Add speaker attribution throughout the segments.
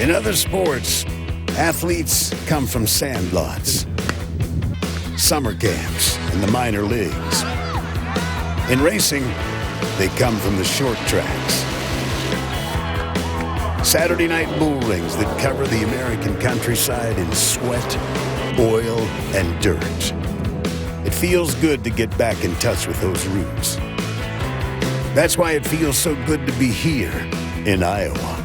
Speaker 1: In other sports, athletes come from sandlots, summer camps, and the minor leagues. In racing, they come from the short tracks. Saturday night bull rings that cover the American countryside in sweat, oil, and dirt. It feels good to get back in touch with those roots. That's why it feels so good to be here in Iowa.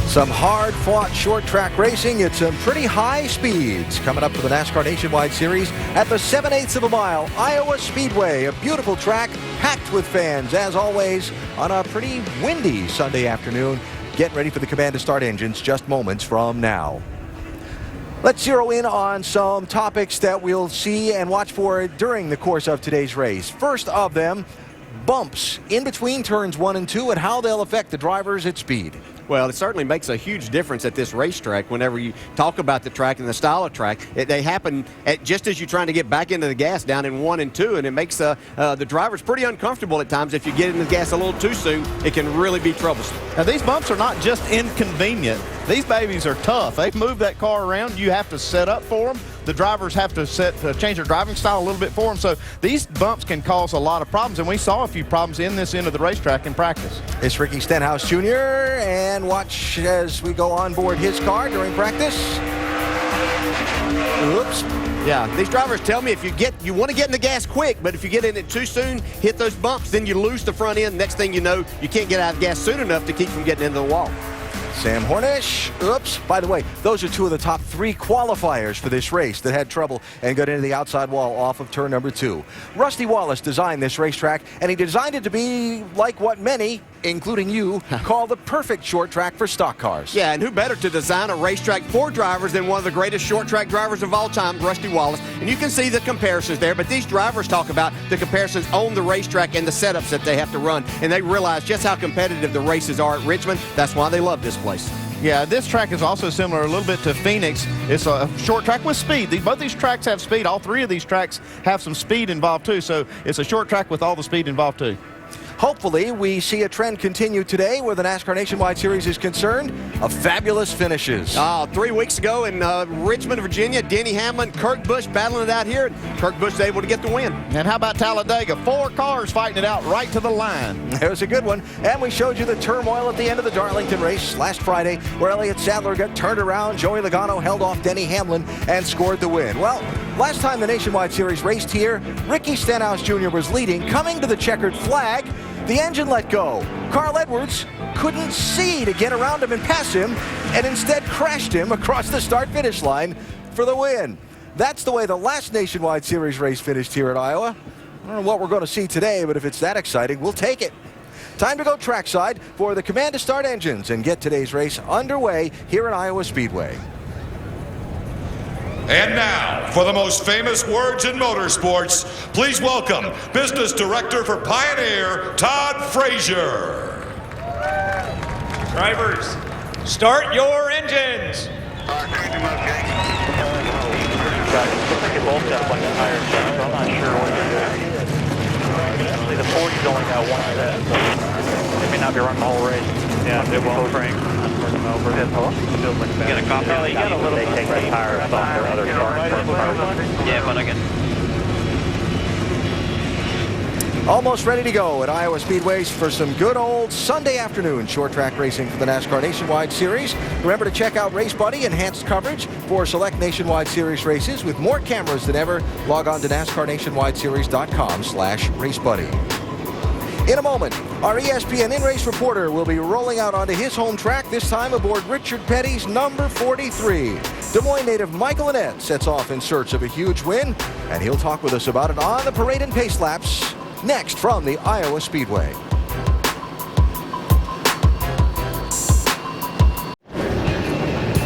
Speaker 2: Some hard-fought short-track racing at some pretty high speeds coming up for the NASCAR Nationwide Series at the 7/8 of a mile Iowa Speedway. A beautiful track packed with fans, as always, on a pretty windy Sunday afternoon. Getting ready for the command to start engines just moments from now. Let's zero in on some topics that we'll see and watch for during the course of today's race. First of them, bumps in between turns 1 and 2 and how they'll affect the drivers at speed.
Speaker 3: Well, it certainly makes a huge difference at this racetrack whenever you talk about the track and the style of track. They happen just as you're trying to get back into the gas down in 1 and 2, and it makes the drivers pretty uncomfortable at times. If you get in the gas a little too soon, it can really be troublesome.
Speaker 4: Now, these bumps are not just inconvenient. These babies are tough. They move that car around. You have to set up for them. The drivers have to change their driving style a little bit for them. So these bumps can cause a lot of problems, and we saw a few problems in this end of the racetrack in practice.
Speaker 2: It's Ricky Stenhouse Jr., and watch as we go on board his car during practice. Oops.
Speaker 3: Yeah, these drivers tell me if you want to get in the gas quick, but if you get in it too soon, hit those bumps, then you lose the front end. Next thing you know, you can't get out of gas soon enough to keep from getting into the wall.
Speaker 2: Sam Hornish, oops. By the way, those are two of the top 3 qualifiers for this race that had trouble and got into the outside wall off of turn number 2. Rusty Wallace designed this racetrack, and he designed it to be like what many, including you, call the perfect short track for stock cars.
Speaker 3: Yeah, and who better to design a racetrack for drivers than one of the greatest short track drivers of all time, Rusty Wallace. And you can see the comparisons there, but these drivers talk about the comparisons on the racetrack and the setups that they have to run, and they realize just how competitive the races are at Richmond. That's why they love this place.
Speaker 4: Yeah, this track is also similar a little bit to Phoenix. It's a short track with speed. Both these tracks have speed. All 3 of these tracks have some speed involved too, so it's a short track with all the speed involved too.
Speaker 2: Hopefully, we see a trend continue today where the NASCAR Nationwide Series is concerned of fabulous finishes.
Speaker 3: 3 weeks ago in Richmond, Virginia, Denny Hamlin, Kurt Busch battling it out here. Kurt Busch able to get the win.
Speaker 4: And how about Talladega? 4 cars fighting it out right to the line.
Speaker 2: It was a good one. And we showed you the turmoil at the end of the Darlington race last Friday where Elliott Sadler got turned around. Joey Logano held off Denny Hamlin and scored the win. Well, last time the Nationwide Series raced here, Ricky Stenhouse Jr. was leading. Coming to the checkered flag, the engine let go. Carl Edwards couldn't see to get around him and pass him, and instead crashed him across the start-finish line for the win. That's the way the last Nationwide Series race finished here at Iowa. I don't know what we're going to see today, but if it's that exciting, we'll take it. Time to go trackside for the command to start engines and get today's race underway here at Iowa Speedway.
Speaker 5: And now, for the most famous words in motorsports, please welcome Business Director for Pioneer, Todd Frazier.
Speaker 6: Drivers, start your engines.
Speaker 7: Looks like you both got like a higher set, so I'm not sure what you're doing. Actually, the 40's only got 1 set, so they may not be running the whole race. Yeah, they will frame. Over. You got a copy? Oh, you got a little bit. They take the tires off their other cars. Yeah, but again.
Speaker 2: Almost ready to go at Iowa Speedways for some good old Sunday afternoon short track racing for the NASCAR Nationwide Series. Remember to check out Race Buddy enhanced coverage for select Nationwide Series races with more cameras than ever. Log on to NASCARNationwideSeries.com/RaceBuddy. In a moment, our ESPN in-race reporter will be rolling out onto his home track, this time aboard Richard Petty's number 43. Des Moines native Michael Annett sets off in search of a huge win, and he'll talk with us about it on the parade and pace laps next from the Iowa Speedway.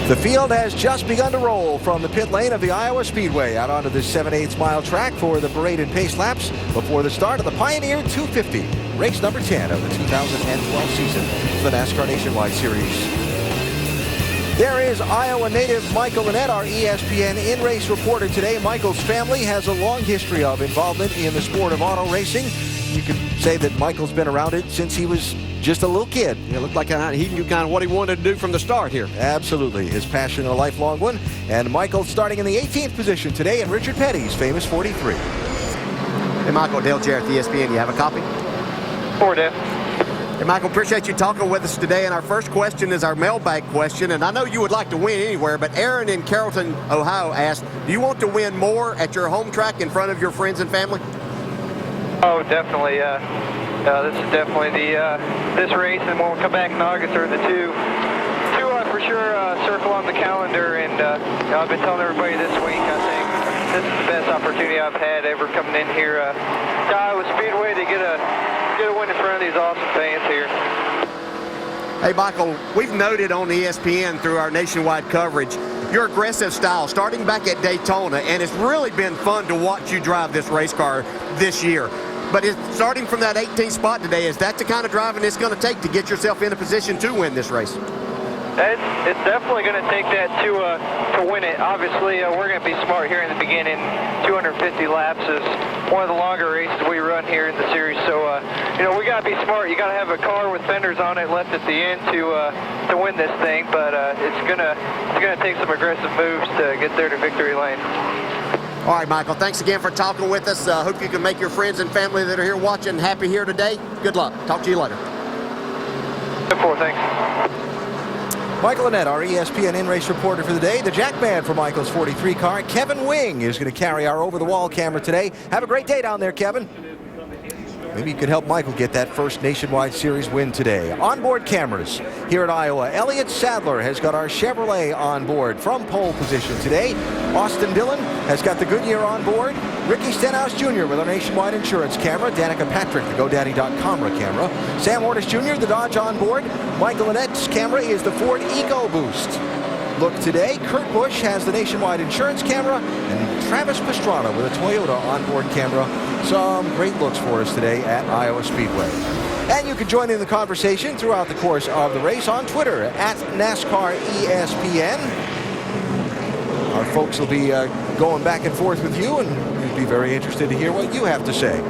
Speaker 2: The field has just begun to roll from the pit lane of the Iowa Speedway out onto this 7/8 mile track for the parade and pace laps before the start of the Pioneer 250, race number 10 of the 2012 season for the NASCAR Nationwide Series. There is Iowa native Michael Annett, our ESPN in-race reporter today. Michael's family has a long history of involvement in the sport of auto racing. You could say that Michael's been around it since he was just a little kid.
Speaker 3: It looked like he knew kind of what he wanted to do from the start here.
Speaker 2: Absolutely. His passion, a lifelong one. And Michael starting in the 18th position today in Richard Petty's famous 43.
Speaker 3: Hey, Michael, Dale Jarrett, ESPN. You have a copy?
Speaker 7: Forward, Dale.
Speaker 3: Hey, Michael, appreciate you talking with us today. And our first question is our mailbag question. And I know you would like to win anywhere, but Aaron in Carrollton, Ohio asked, do you want to win more at your home track in front of your friends and family?
Speaker 7: Oh, definitely. This is definitely this race, and when we come back in August are the two for sure circle on the calendar. And I've been telling everybody this week, I think this is the best opportunity I've had ever coming in here to Iowa Speedway to get a win in front of these awesome fans here.
Speaker 3: Hey, Michael, we've noted on ESPN through our nationwide coverage your aggressive style starting back at Daytona, and it's really been fun to watch you drive this race car this year. But starting from that 18th spot today, is that the kind of driving it's going to take to get yourself in a position to win this race?
Speaker 7: It's definitely going to take that to win it. Obviously, we're going to be smart here in the beginning. 250 laps is one of the longer races we run here in the series. So, we got to be smart. You got to have a car with fenders on it left at the end to win this thing. But it's gonna take some aggressive moves to get there to victory lane.
Speaker 3: All right, Michael, thanks again for talking with us. Hope you can make your friends and family that are here watching happy here today. Good luck. Talk to you later.
Speaker 7: Thanks.
Speaker 2: Michael Annette, our ESPN in-race reporter for the day. The jack man for Michael's 43 car, Kevin Wing, is going to carry our over-the-wall camera today. Have a great day down there, Kevin. Maybe you could help Michael get that first Nationwide Series win today. Onboard cameras here at Iowa. Elliott Sadler has got our Chevrolet on board from pole position today. Austin Dillon has got the Goodyear on board. Ricky Stenhouse Jr. with our Nationwide Insurance camera. Danica Patrick, the GoDaddy.com camera. Sam Hornish Jr., the Dodge on board. Michael Annette's camera is the Ford EcoBoost. Look today, Kurt Busch has the Nationwide Insurance camera, and Travis Pastrana with a Toyota onboard camera. Some great looks for us today at Iowa Speedway. And you can join in the conversation throughout the course of the race on Twitter at NASCAR ESPN. Our folks will be going back and forth with you, and we'd be very interested to hear what you have to say.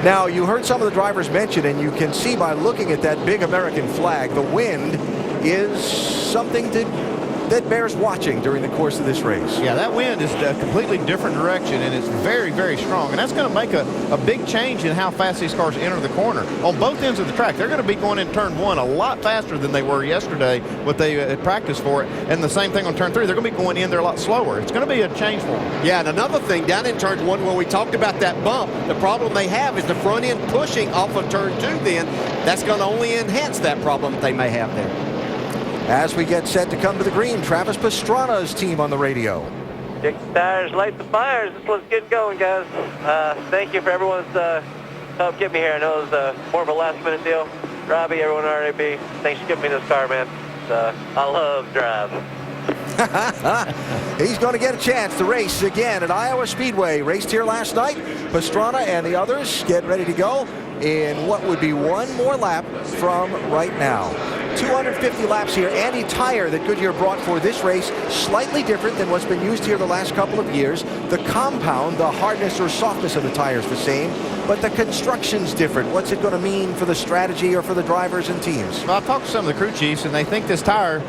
Speaker 2: Now, you heard some of the drivers mention, and you can see by looking at that big American flag, the wind is something that bears watching during the course of this race.
Speaker 4: Yeah, that wind is a completely different direction, and it's very, very strong. And that's going to make a big change in how fast these cars enter the corner. On both ends of the track, they're going to be going in turn one a lot faster than they were yesterday, what they had practiced for it. And the same thing on turn three. They're going to be going in there a lot slower. It's going to be a change for them.
Speaker 3: Yeah, and another thing, down in turn one, when we talked about that bump, the problem they have is the front end pushing off of turn two then. That's going to only enhance that problem they may have there.
Speaker 2: As we get set to come to the green, Travis Pastrana's team on the radio.
Speaker 8: Kick the tires, light the fires. Let's get going, guys. Thank you for everyone's help get me here. I know it was more of a last-minute deal. Robbie, everyone at RAB, thanks for giving me this car, man. I love driving.
Speaker 2: He's going to get a chance to race again at Iowa Speedway. Raced here last night. Pastrana and the others get ready to go in what would be one more lap from right now. 250 laps here. Andy tire that Goodyear brought for this race, slightly different than what's been used here the last couple of years. The compound, the hardness or softness of the tire is the same, but the construction's different. What's it going to mean for the strategy or for the drivers and teams?
Speaker 4: Well, I've talked to some of the crew chiefs, and they think this tire,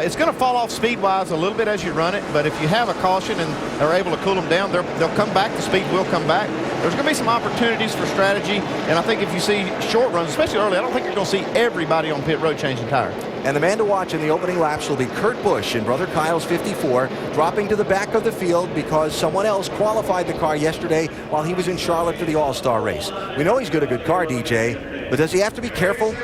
Speaker 4: it's going to fall off speed-wise a little bit as you run it, but if you have a caution and are able to cool them down, they'll come back. The speed will come back. There's going to be some opportunities for strategy, and I think if you see short runs, especially early, I don't think you're going to see everybody on pit road changing tires.
Speaker 2: And the man to watch in the opening laps will be Kurt Busch in Brother Kyle's 54, dropping to the back of the field because someone else qualified the car yesterday while he was in Charlotte for the All-Star race. We know he's got a good car, DJ, but does he have to be careful?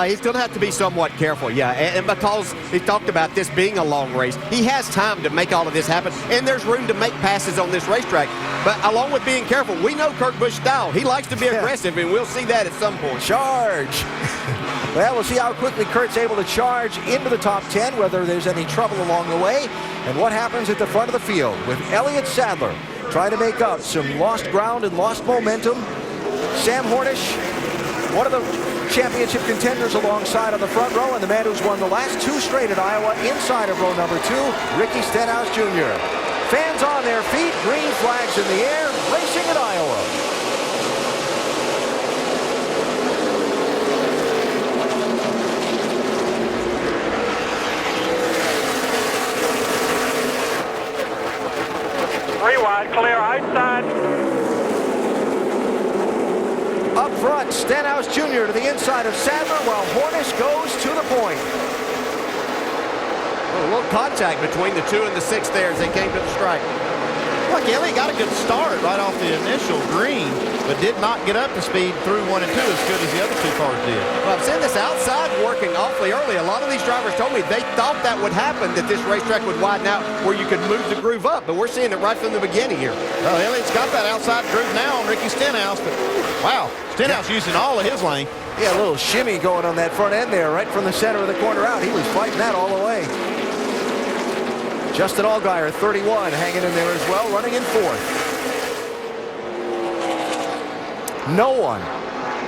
Speaker 3: He's going to have to be somewhat careful, yeah, and because he talked about this being a long race, he has time to make all of this happen, and there's room to make passes on this racetrack. But along with being careful, we know Kurt Busch's style. He likes to be aggressive, and we'll see that at some point.
Speaker 2: Charge! Well, we'll see how quickly Kurt's able to charge into the top 10, whether there's any trouble along the way, and what happens at the front of the field with Elliott Sadler trying to make up some lost ground and lost momentum. Sam Hornish, one of the championship contenders alongside on the front row, and the man who's won the last two straight at Iowa inside of row number 2, Ricky Stenhouse Jr. Fans on their feet, green flags in the air, racing at Iowa. front. Stenhouse Jr. to the inside of Sadler while Hornish goes to the point.
Speaker 3: A little contact between the 2 and the 6 there as they came to the stripe.
Speaker 4: Look, Elliott got a good start right off the initial green, but did not get up to speed through 1 and 2 as good as the other 2 cars did.
Speaker 3: Well, I've seen this outside working awfully early. A lot of these drivers told me they thought that would happen, that this racetrack would widen out where you could move the groove up, but we're seeing it right from the beginning here.
Speaker 4: Well, Elliott's got that outside groove now on Ricky Stenhouse, but wow, Stenhouse using all of his lane.
Speaker 2: Yeah, a little shimmy going on that front end there, right from the center of the corner out. He was fighting that all the way. Justin Allgaier, 31, hanging in there as well, running in 4th. No one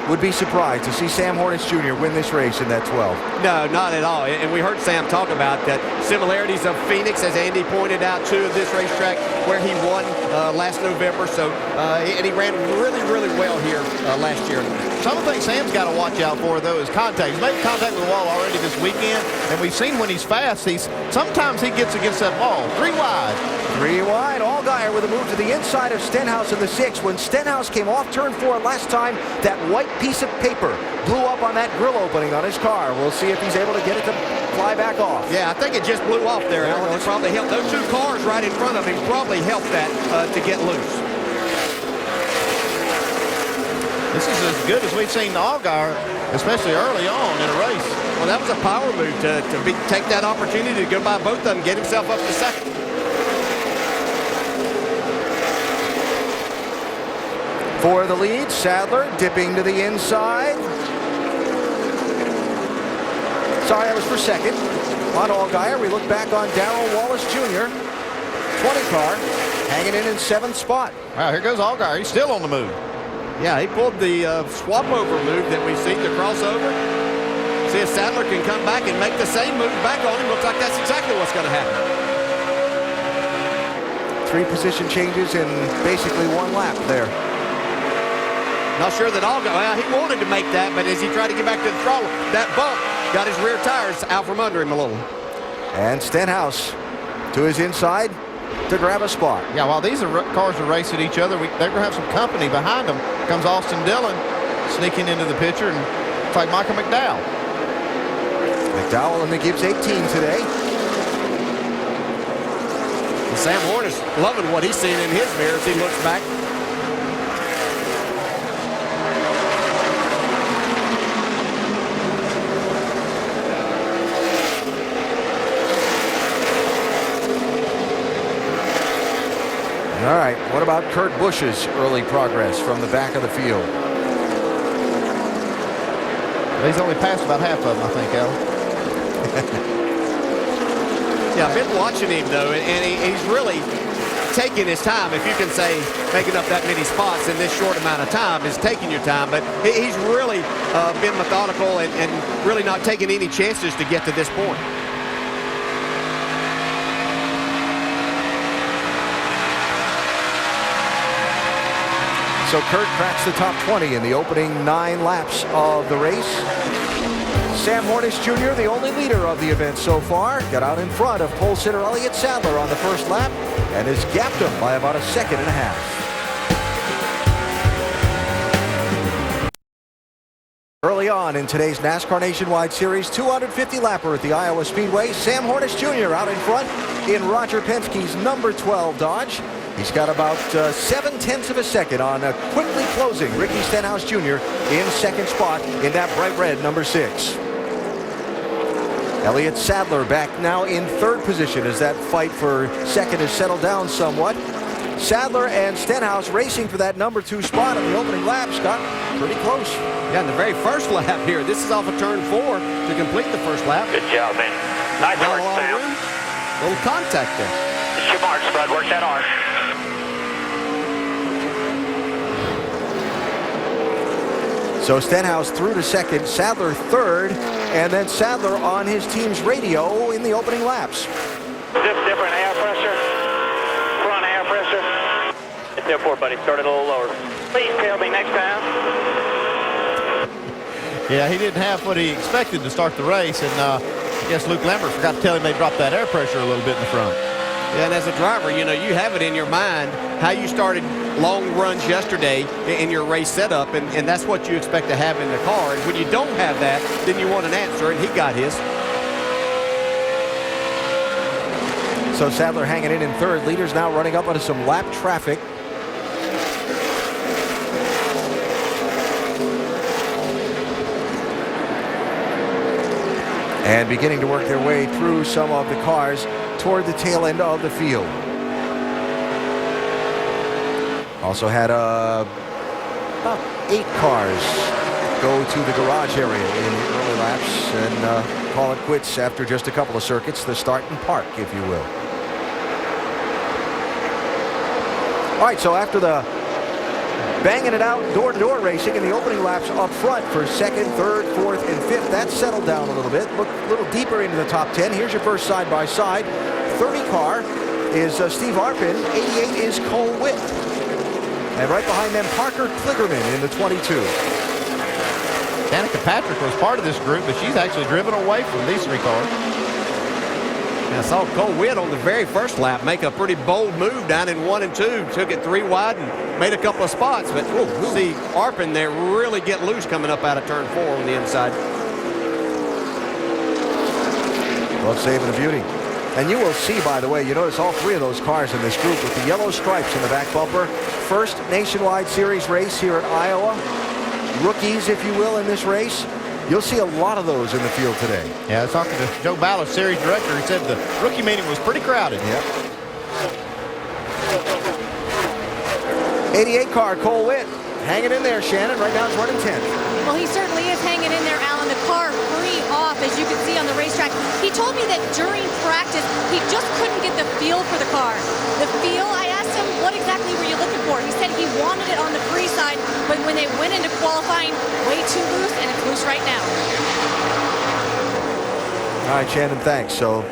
Speaker 2: would be surprised to see Sam Hornish Jr. win this race in that 12.
Speaker 3: No, not at all. And we heard Sam talk about that similarities of Phoenix, as Andy pointed out, to this racetrack where he won last November. So, and he ran really, really well here last year.
Speaker 4: Some of the things Sam's got to watch out for, though, is contact. He's made contact with the wall already this weekend, and we've seen when he's fast, sometimes he gets against that wall. 3 wide.
Speaker 2: 3 wide. Allgaier with a move to the inside of Stenhouse in the 6. When Stenhouse came off turn 4 last time, that white piece of paper blew up on that grill opening on his car. We'll see if he's able to get it to fly back off.
Speaker 3: Yeah, I think it just blew off there. It probably helped. Those 2 cars right in front of him probably helped that to get loose.
Speaker 4: This is as good as we've seen Allgaier, especially early on in a race.
Speaker 3: Well, that was a power move to take that opportunity to go by both of them, get himself up to second.
Speaker 2: For the lead, Sadler dipping to the inside. Sorry, that was for second. On Allgaier, we look back on Darrell Wallace Jr. 20 car, hanging in 7th spot.
Speaker 4: Wow, here goes Allgaier. He's still on the move.
Speaker 3: Yeah, he pulled the swap over move that we've seen, the crossover. See if Sadler can come back and make the same move back on him. Looks like that's exactly what's going to happen.
Speaker 2: 3 position changes in basically 1 lap there.
Speaker 3: Not sure that Allgaier, well, he wanted to make that, but as he tried to get back to the throttle, that bump got his rear tires out from under him a little.
Speaker 2: And Stenhouse to his inside to grab a spot.
Speaker 4: Yeah, while these cars are racing each other, they're going to have some company behind them. Comes Austin Dillon sneaking into the picture, and it's like Michael McDowell.
Speaker 2: McDowell in the Gibbs 18 today.
Speaker 3: And Sam Hornish loving what he's seeing in his mirror as he looks back.
Speaker 2: All right, what about Kurt Busch's early progress from the back of the field?
Speaker 4: He's only passed about half of them, I think, Al.
Speaker 3: Yeah, I've been watching him, though, and he's really taking his time, if you can say making up that many spots in this short amount of time is taking your time, but he's really been methodical and really not taking any chances to get to this point.
Speaker 2: So Kurt cracks the top 20 in the opening 9 laps of the race. Sam Hornish Jr., the only leader of the event so far, got out in front of pole sitter Elliott Sadler on the first lap and has gapped him by about 1.5 seconds. Early on in today's NASCAR Nationwide Series 250 lapper at the Iowa Speedway, Sam Hornish Jr. out in front in Roger Penske's number 12 Dodge. He's got about 0.7 of a second on quickly closing Ricky Stenhouse Jr. in 2nd spot in that bright red number 6. Elliott Sadler back now in 3rd position as that fight for 2nd has settled down somewhat. Sadler and Stenhouse racing for that number 2 spot in the opening laps got pretty close.
Speaker 3: Yeah, in the very first lap here. This is off of turn 4 to complete the first lap.
Speaker 7: Good job, man. Nice work, Sam.
Speaker 3: Little contact there.
Speaker 7: It's your marks, bud. Work that hard.
Speaker 2: So Stenhouse through to 2nd, Sadler 3rd, and then Sadler on his team's radio in the opening laps.
Speaker 7: Different air pressure. Front air pressure. It's there for, buddy. Start it a little lower. Please tell me next time.
Speaker 4: Yeah, he didn't have what he expected to start the race, and I guess Luke Lambert forgot to tell him they dropped that air pressure a little bit in the front.
Speaker 3: Yeah, and as a driver, you know, you have it in your mind how you started long runs yesterday in your race setup, and that's what you expect to have in the car. And when you don't have that, then you want an answer, and he got his.
Speaker 2: So Sadler hanging in third. Leaders now running up onto some lap traffic. And beginning to work their way through some of the cars toward the tail end of the field. Also had about 8 cars go to the garage area in the early laps and call it quits after just a couple of circuits, the start and park, if you will. All right, so after the banging it out door-to-door racing in the opening laps up front for second, third, fourth, and fifth, that settled down a little bit. Look a little deeper into the top 10. Here's your first side-by-side. 30 car is Steve Arpin. 88 is Cole Witt. And right behind them, Parker Kligerman in the 22.
Speaker 4: Danica Patrick was part of this group, but she's actually driven away from these 3 cars.
Speaker 3: I saw Cole Witt on the very first lap make a pretty bold move down in 1 and 2. Took it 3 wide and made a couple of spots. But see Arpin there really get loose coming up out of turn 4 on the inside.
Speaker 2: Well, saving a beauty. And you will see, by the way, you notice all 3 of those cars in this group with the yellow stripes in the back bumper. First Nationwide Series race here at Iowa. Rookies, if you will, in this race. You'll see a lot of those in the field today.
Speaker 4: Yeah, I was talking to Joe Ballas, series director. He said the rookie meeting was pretty crowded.
Speaker 2: Yep. 88 car, Cole Witt, hanging in there, Shannon. Right now it's running 10th.
Speaker 9: Well, he certainly is hanging in there, Alan. The car free off, as you can see on the racetrack. He told me that during practice, he just couldn't get the feel for the car. The feel, I asked him, what exactly were you looking for? He said he wanted it on the free side, but when they went into qualifying, way too loose, and it's loose right now.
Speaker 2: All right, Shannon, thanks. So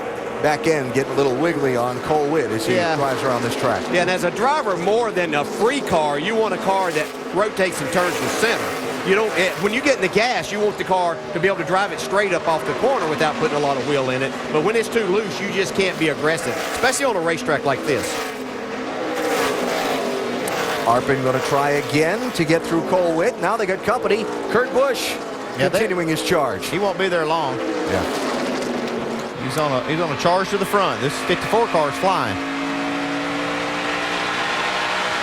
Speaker 2: back end getting a little wiggly on Cole Witt as he drives around this track.
Speaker 3: Yeah, and as a driver, more than a free car, you want a car that rotates and turns the center. You don't, when you get in the gas, you want the car to be able to drive it straight up off the corner without putting a lot of wheel in it. But when it's too loose, you just can't be aggressive, especially on a racetrack like this.
Speaker 2: Arpin going to try again to get through Cole Witt. Now they got company. Kurt Busch continuing his charge.
Speaker 4: He won't be there long.
Speaker 2: Yeah.
Speaker 4: He's on a charge to the front. This 54 car is flying.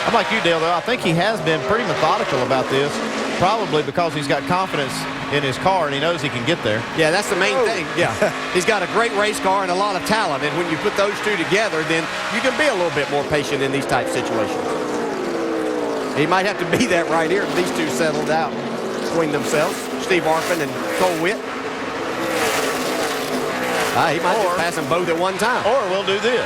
Speaker 4: I'm like you, Dale, though. I think he has been pretty methodical about this. Probably because he's got confidence in his car and he knows he can get there.
Speaker 3: Yeah, that's the main thing. Yeah, he's got a great race car and a lot of talent. And when you put those 2 together, then you can be a little bit more patient in these type situations. He might have to be that right here if these 2 settled out between themselves, Steve Arpin and Cole Witt. He might just pass them both at one time.
Speaker 4: Or we'll do this.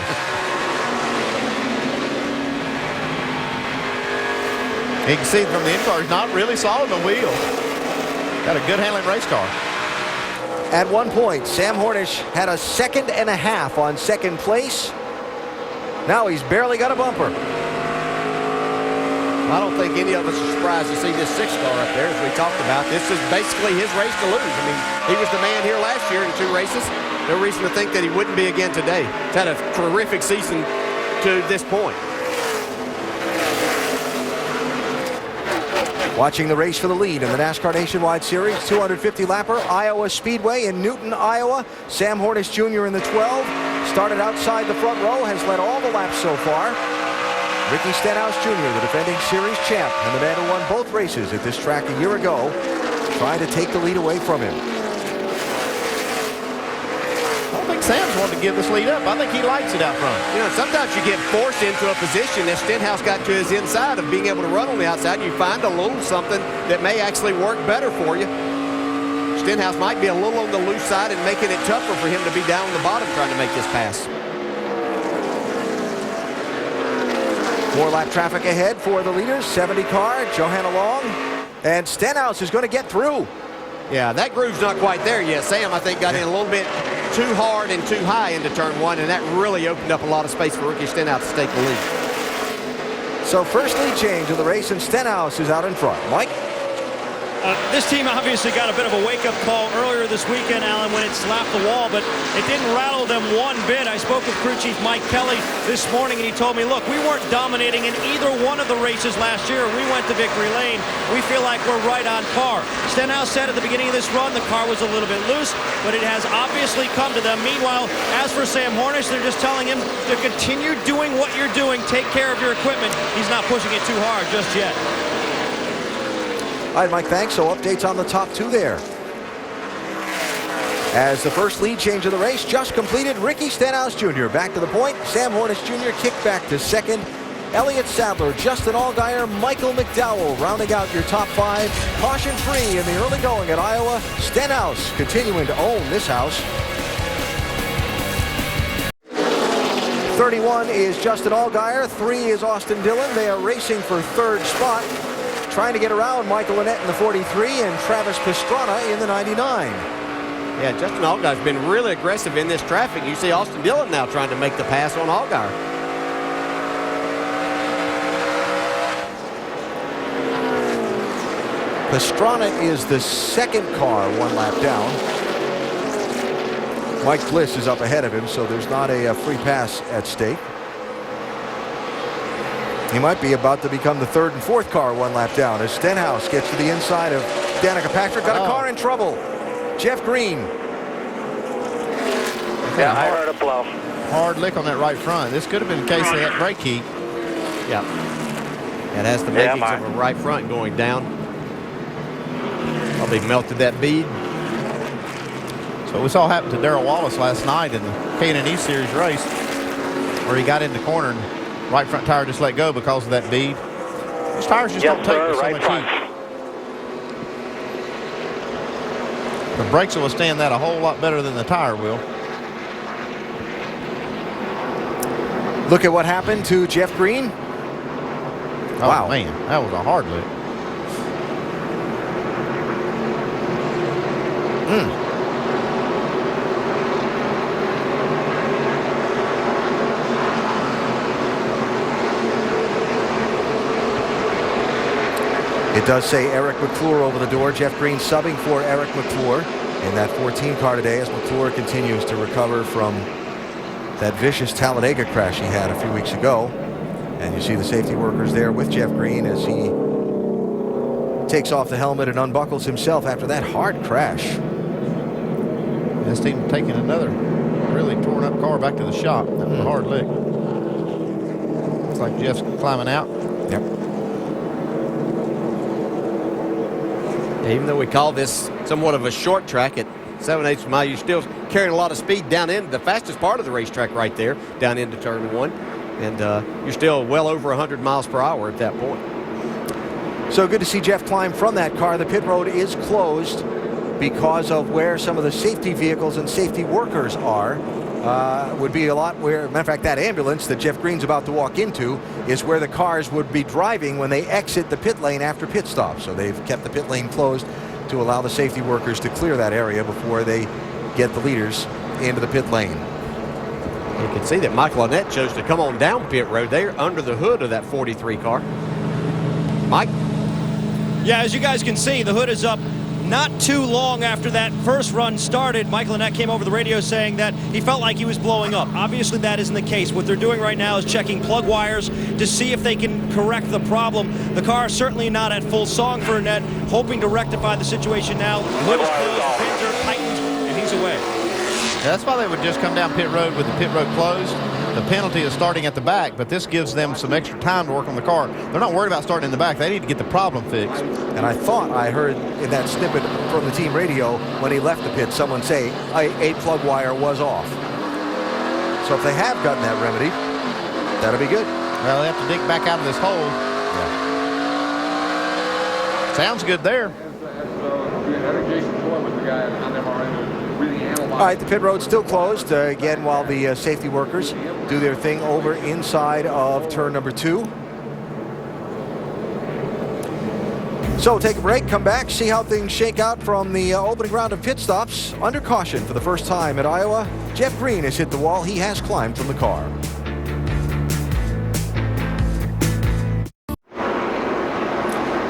Speaker 4: You can see from the in-car, he's not really solid on the wheel. Got a good handling race car.
Speaker 2: At one point, Sam Hornish had a 2.5 seconds on second place. Now he's barely got a bumper.
Speaker 3: I don't think any of us are surprised to see this 6 car up there, as we talked about. This is basically his race to lose. I mean, he was the man here last year in 2 races. No reason to think that he wouldn't be again today. He's had a terrific season to this point.
Speaker 2: Watching the race for the lead in the NASCAR Nationwide Series, 250-lapper, Iowa Speedway in Newton, Iowa. Sam Hornish Jr. in the 12. Started outside the front row, has led all the laps so far. Ricky Stenhouse Jr., the defending series champ, and the man who won both races at this track a year ago, trying to take the lead away from him.
Speaker 4: I don't think Sam's wanted to give this lead up. I think he likes it out front.
Speaker 3: You know, sometimes you get forced into a position that Stenhouse got to his inside of being able to run on the outside. You find a little something that may actually work better for you. Stenhouse might be a little on the loose side and making it tougher for him to be down on the bottom trying to make this pass.
Speaker 2: 4-lap traffic ahead for the leaders. 70 car, Johanna Long. And Stenhouse is going to get through.
Speaker 3: Yeah, that groove's not quite there yet. Sam, I think, got in a little bit too hard and too high into turn 1, and that really opened up a lot of space for Ricky Stenhouse to take the lead.
Speaker 2: So first lead change of the race, and Stenhouse is out in front. Mike?
Speaker 6: This team obviously got a bit of a wake-up call earlier this weekend, Alan, when it slapped the wall, but it didn't rattle them one bit. I spoke with crew chief Mike Kelly this morning, and he told me, look, we weren't dominating in either one of the races last year. We went to victory lane. We feel like we're right on par. Stenhouse said at the beginning of this run the car was a little bit loose, but it has obviously come to them. Meanwhile, as for Sam Hornish, they're just telling him to continue doing what you're doing. Take care of your equipment. He's not pushing it too hard just yet.
Speaker 2: All right, Mike, thanks. So updates on the top two there. As the first lead change of the race just completed, Ricky Stenhouse Jr. back to the point. Sam Hornish Jr. kicked back to second. Elliott Sadler, Justin Allgaier, Michael McDowell rounding out your top five. Caution free in the early going at Iowa. Stenhouse continuing to own this house. 31 is Justin Allgaier. 3 is Austin Dillon. They are racing for third spot, trying to get around Michael Annett in the 43 and Travis Pastrana in the 99.
Speaker 3: Yeah, Justin Allgaier's been really aggressive in this traffic. You see Austin Dillon now trying to make the pass on Allgaier.
Speaker 2: Pastrana is the second car, one lap down. Mike Bliss is up ahead of him, so there's not a free pass at stake. He might be about to become the third and fourth car one lap down as Stenhouse gets to the inside of Danica Patrick. Got a car in trouble. Jeff Green.
Speaker 7: Yeah, I heard a blow.
Speaker 4: Hard lick on that right front. This could have been the case of that brake heat.
Speaker 3: Yeah. It has the makings of a right front going down. Probably melted that bead.
Speaker 4: So we saw happen to Darrell Wallace last night in the K&E Series race where he got in the corner and right front tire just let go because of that bead. These tires just don't take so much heat. The brakes will withstand that a whole lot better than the tire will.
Speaker 2: Look at what happened to Jeff Green.
Speaker 4: Oh,
Speaker 2: wow,
Speaker 4: man, that was a hard lick.
Speaker 2: It does say Eric McClure over the door. Jeff Green subbing for Eric McClure in that 14 car today as McClure continues to recover from that vicious Talladega crash he had a few weeks ago. And you see the safety workers there with Jeff Green as he takes off the helmet and unbuckles himself after that hard crash.
Speaker 4: This team taking another really torn up car back to the shop. That was a hard lick. Looks like Jeff's climbing out.
Speaker 2: Yep.
Speaker 3: Even though we call this somewhat of a short track at 7/8 mile, you're still carrying a lot of speed down into the fastest part of the racetrack right there, down into turn one. And you're still well over 100 miles per hour at that point.
Speaker 2: So good to see Jeff climb from that car. The pit road is closed because of where some of the safety vehicles and safety workers are. Would be a lot where, matter of fact, that ambulance that Jeff Green's about to walk into is where the cars would be driving when they exit the pit lane after pit stop. So they've kept the pit lane closed to allow the safety workers to clear that area before they get the leaders into the pit lane.
Speaker 3: You can see that Michael Annett chose to come on down pit road there under the hood of that 43 car. Mike?
Speaker 6: Yeah, as you guys can see, the hood is up not too long after that first run started. Michael Annett came over the radio saying that he felt like he was blowing up. Obviously, that isn't the case. What they're doing right now is checking plug wires to see if they can correct the problem. The car is certainly not at full song for Annett, hoping to rectify the situation now. Hood is closed, pins are tightened, and he's away.
Speaker 4: That's why they would just come down pit road with the pit road closed. The penalty is starting at the back, but this gives them some extra time to work on the car. They're not worried about starting in the back. They need to get the problem fixed.
Speaker 2: And I thought I heard in that snippet from the team radio when he left the pit, someone say a plug wire was off. So if they have gotten that remedy, that'll be good.
Speaker 4: Well, they have to dig back out of this hole. Yeah. Sounds good there.
Speaker 2: All right, the pit road's still closed again while the safety workers do their thing over inside of turn number 2. So take a break, come back, see how things shake out from the opening round of pit stops. Under caution for the first time at Iowa, Jeff Green has hit the wall. He has climbed from the car.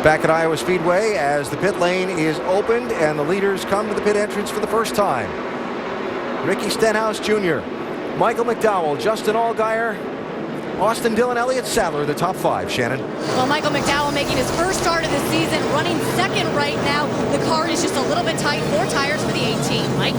Speaker 2: Back at Iowa Speedway as the pit lane is opened and the leaders come to the pit entrance for the first time. Ricky Stenhouse Jr., Michael McDowell, Justin Allgaier, Austin Dillon, Elliott Sadler, the top 5. Shannon.
Speaker 9: Well, Michael McDowell making his first start of the season, running second right now. The car is just a little bit tight. 4 tires for the 18. Mike?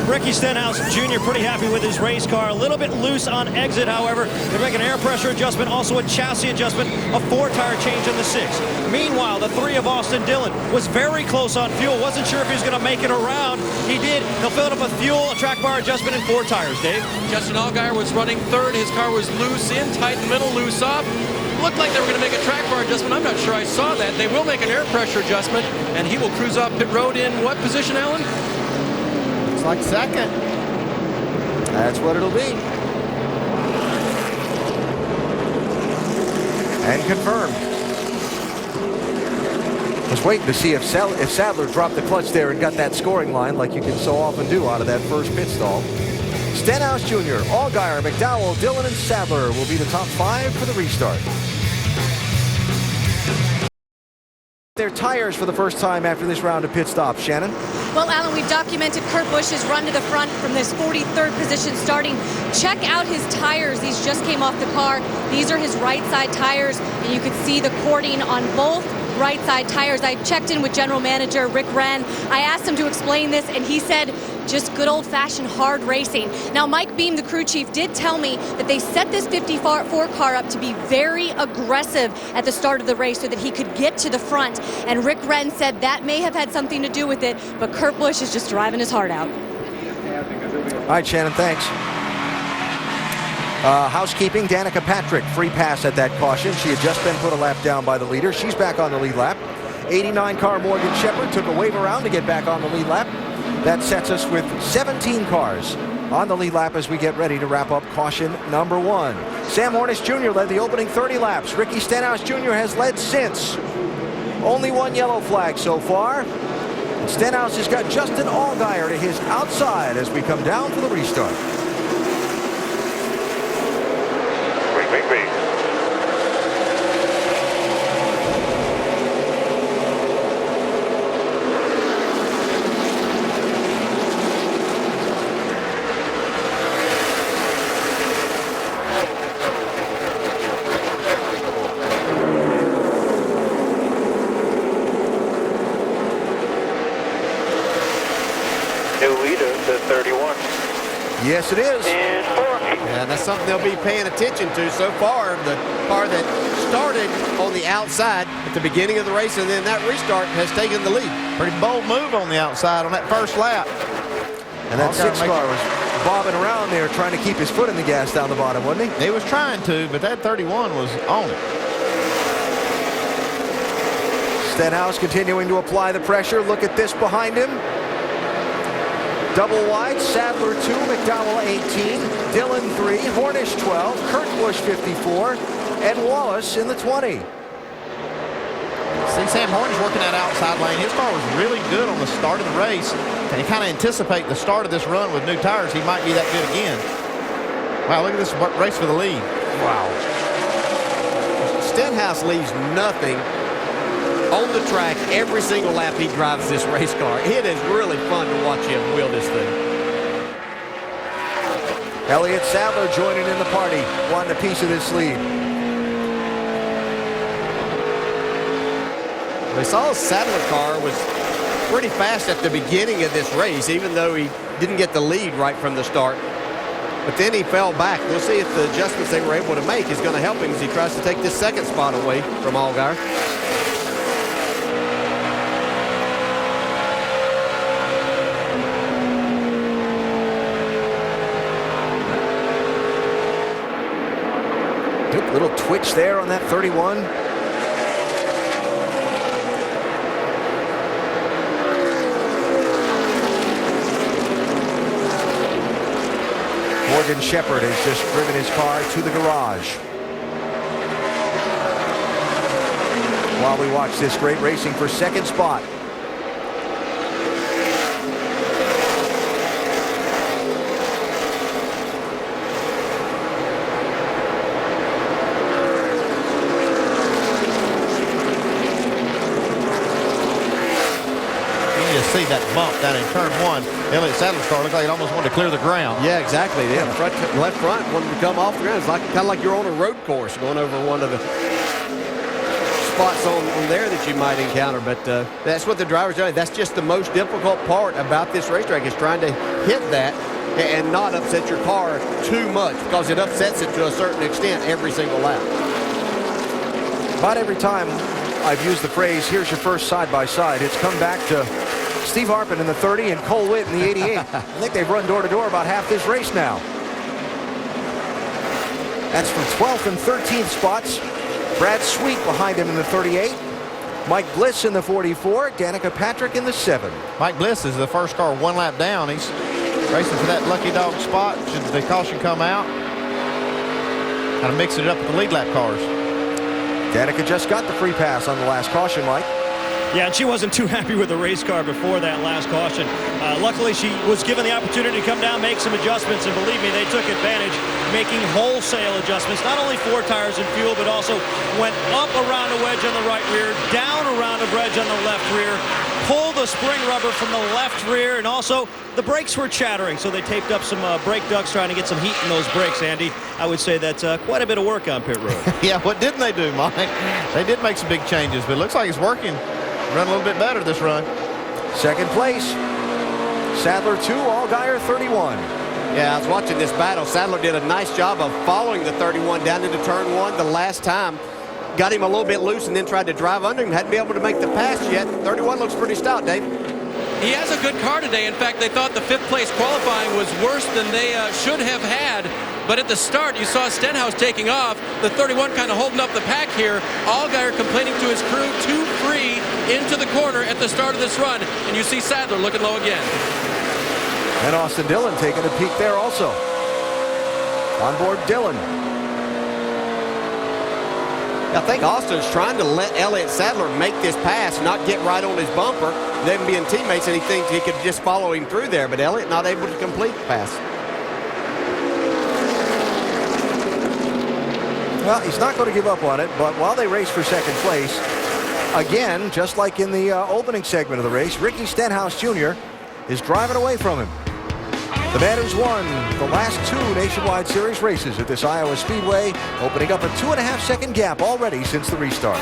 Speaker 6: Ricky Stenhouse Jr. pretty happy with his race car. A little bit loose on exit, however. They're making an air pressure adjustment, also a chassis adjustment, a 4-tire change on the 6. Meanwhile, the 3 of Austin Dillon was very close on fuel. Wasn't sure if he was going to make it around. He did. He'll fill it up with fuel, a track bar adjustment, and 4 tires, Dave.
Speaker 10: Justin Allgaier was running third. His car was loose in, tight in the middle, loose off. Looked like they were going to make a track bar adjustment. I'm not sure I saw that. They will make an air pressure adjustment, and he will cruise off pit road in what position, Alan?
Speaker 4: Looks like second.
Speaker 2: That's what it'll be. And confirmed. Just waiting to see if Sadler dropped the clutch there and got that scoring line like you can so often do out of that first pit stall. Stenhouse Jr., Allgaier, McDowell, Dillon, and Sadler will be the top 5 for the restart. Their tires for the first time after this round of pit stops. Shannon?
Speaker 9: Well, Alan, we've documented Kurt Busch's run to the front from this 43rd position starting. Check out his tires. These just came off the car. These are his right side tires, and you can see the cording on both right side tires. I checked in with general manager Rick Wren. I asked him to explain this, and he said just good old-fashioned hard racing. Now, Mike Beam, the crew chief, did tell me that they set this 54 car up to be very aggressive at the start of the race so that he could get to the front. And Rick Wren said that may have had something to do with it, but Kurt Busch is just driving his heart out.
Speaker 2: All right, Shannon, thanks. Housekeeping, Danica Patrick, free pass at that caution. She had just been put a lap down by the leader. She's back on the lead lap. 89 car Morgan Shepherd took a wave around to get back on the lead lap. That sets us with 17 cars on the lead lap as we get ready to wrap up caution number 1. Sam Hornish Jr. led the opening 30 laps. Ricky Stenhouse Jr. has led since. Only 1 yellow flag so far. And Stenhouse has got Justin Allgaier to his outside as we come down for the restart.
Speaker 8: Ring. New leader to 31.
Speaker 2: Yes, it is.
Speaker 8: And 4.
Speaker 3: Yeah, that's something they'll be paying attention to so far. The car that started on the outside at the beginning of the race and then that restart has taken the lead.
Speaker 4: Pretty bold move on the outside on that first lap.
Speaker 2: And that 6 car was bobbing around there trying to keep his foot in the gas down the bottom, wasn't he?
Speaker 4: He was trying to, but that 31 was on it.
Speaker 2: Stenhouse continuing to apply the pressure. Look at this behind him. Double wide, Sadler 2, McDowell 18, Dillon 3, Hornish 12, Kurt Busch 54, and Wallace in the 20.
Speaker 4: See Sam Hornish working that outside lane. His car was really good on the start of the race. And you kind of anticipate the start of this run with new tires, he might be that good again. Wow, look at this race for the lead.
Speaker 2: Wow.
Speaker 3: Stenhouse leaves nothing on the track every single lap he drives this race car. It is really fun to watch him wheel this thing.
Speaker 2: Elliott Sadler joining in the party, wanting a piece of this lead.
Speaker 3: We saw Sadler car was pretty fast at the beginning of this race, even though he didn't get the lead right from the start. But then he fell back. We'll see if the adjustments they were able to make is going to help him as he tries to take this second spot away from Allgaier.
Speaker 2: Little twitch there on that 31. Morgan Shepherd has just driven his car to the garage. While we watch this great racing for second spot.
Speaker 4: see that bump down in turn 1. Elliott Sadler's car looked like it almost wanted to clear the ground.
Speaker 3: Yeah, exactly. Yeah, left front wanted to come off the ground. It's like kind of like you're on a road course going over one of the spots on there that you might encounter. But that's what the driver's doing. That's just the most difficult part about this racetrack is trying to hit that and not upset your car too much, because it upsets it to a certain extent every single lap.
Speaker 2: About every time I've used the phrase, here's your first side-by-side, it's come back to Steve Harpin in the 30 and Cole Witt in the 88. I think they've run door-to-door about half this race now. That's from 12th and 13th spots. Brad Sweet behind him in the 38. Mike Bliss in the 44. Danica Patrick in the 7.
Speaker 4: Mike Bliss is the first car 1 lap down. He's racing for that lucky dog spot. Should the caution come out? Kind of mixing it up with the lead lap cars.
Speaker 2: Danica just got the free pass on the last caution, Mike.
Speaker 6: Yeah, and she wasn't too happy with the race car before that last caution. Luckily, she was given the opportunity to come down, make some adjustments, and believe me, they took advantage, making wholesale adjustments, not only 4 tires and fuel, but also went up around a wedge on the right rear, down around a wedge on the left rear, pulled the spring rubber from the left rear, and also the brakes were chattering, so they taped up some brake ducts trying to get some heat in those brakes, Andy. I would say that's quite a bit of work on pit road.
Speaker 4: Yeah, what didn't they do, Mike? They did make some big changes, but it looks like it's working. Run a little bit better this run.
Speaker 2: Second place, Sadler 2, Allgaier 31.
Speaker 3: Yeah, I was watching this battle. Sadler did a nice job of following the 31 down into turn 1 the last time. Got him a little bit loose and then tried to drive under him. Hadn't been able to make the pass yet. 31 looks pretty stout, Dave.
Speaker 10: He has a good car today. In fact, they thought the 5th place qualifying was worse than they should have had. But at the start, you saw Stenhouse taking off. The 31 kind of holding up the pack here. Allgaier complaining to his crew, too free into the corner at the start of this run. And you see Sadler looking low again.
Speaker 2: And Austin Dillon taking a peek there also. On board Dillon.
Speaker 3: I think Austin's trying to let Elliott Sadler make this pass, not get right on his bumper, them being teammates, and he thinks he could just follow him through there. But Elliott not able to complete the pass.
Speaker 2: Well, he's not going to give up on it, but while they race for second place, again, just like in the opening segment of the race, Ricky Stenhouse Jr. is driving away from him. The man who's won the last 2 Nationwide Series races at this Iowa Speedway, opening up a 2.5-second gap already since the restart.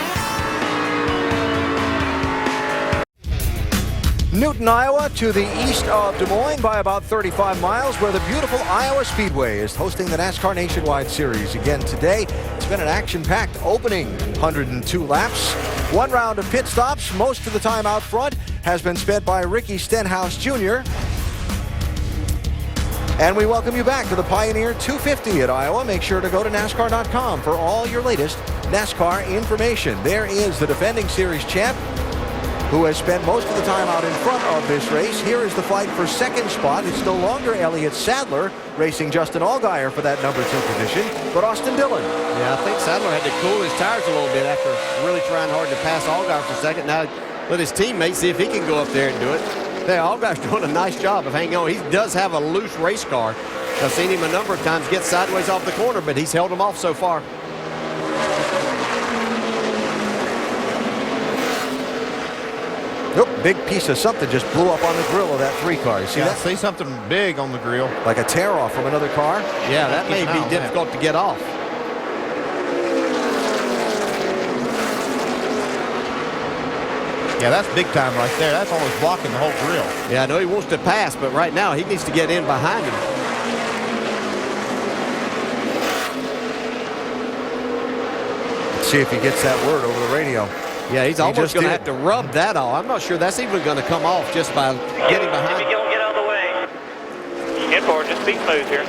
Speaker 2: Newton, Iowa, to the east of Des Moines by about 35 miles, where the beautiful Iowa Speedway is hosting the NASCAR Nationwide Series again today. It's been an action-packed opening 102 laps. 1 round of pit stops, most of the time out front, has been spent by Ricky Stenhouse Jr. And we welcome you back to the Pioneer 250 at Iowa. Make sure to go to NASCAR.com for all your latest NASCAR information. There is the defending series champ, who has spent most of the time out in front of this race. Here is the fight for second spot. It's no longer Elliott Sadler racing Justin Allgaier for that number 2 position, but Austin Dillon.
Speaker 3: Yeah, I think Sadler had to cool his tires a little bit after really trying hard to pass Allgaier for second. Now let his teammates see if he can go up there and do it. Yeah, Allgaier's doing a nice job of hanging on. He does have a loose race car. I've seen him a number of times get sideways off the corner, but he's held him off so far.
Speaker 2: Nope, big piece of something just blew up on the grill of that 3 car. You see that?
Speaker 4: See something big on the grill.
Speaker 2: Like a tear off from another car?
Speaker 3: Yeah, that may be difficult to get off.
Speaker 4: Yeah, that's big time right there. That's almost blocking the whole grill.
Speaker 3: Yeah, I know he wants to pass, but right now he needs to get in behind him.
Speaker 2: Let's see if he gets that word over the radio.
Speaker 3: Yeah, he's almost going to have to rub that off. I'm not sure that's even going to come off just by getting behind him.
Speaker 8: Get out of the way. Get forward, just be smooth here.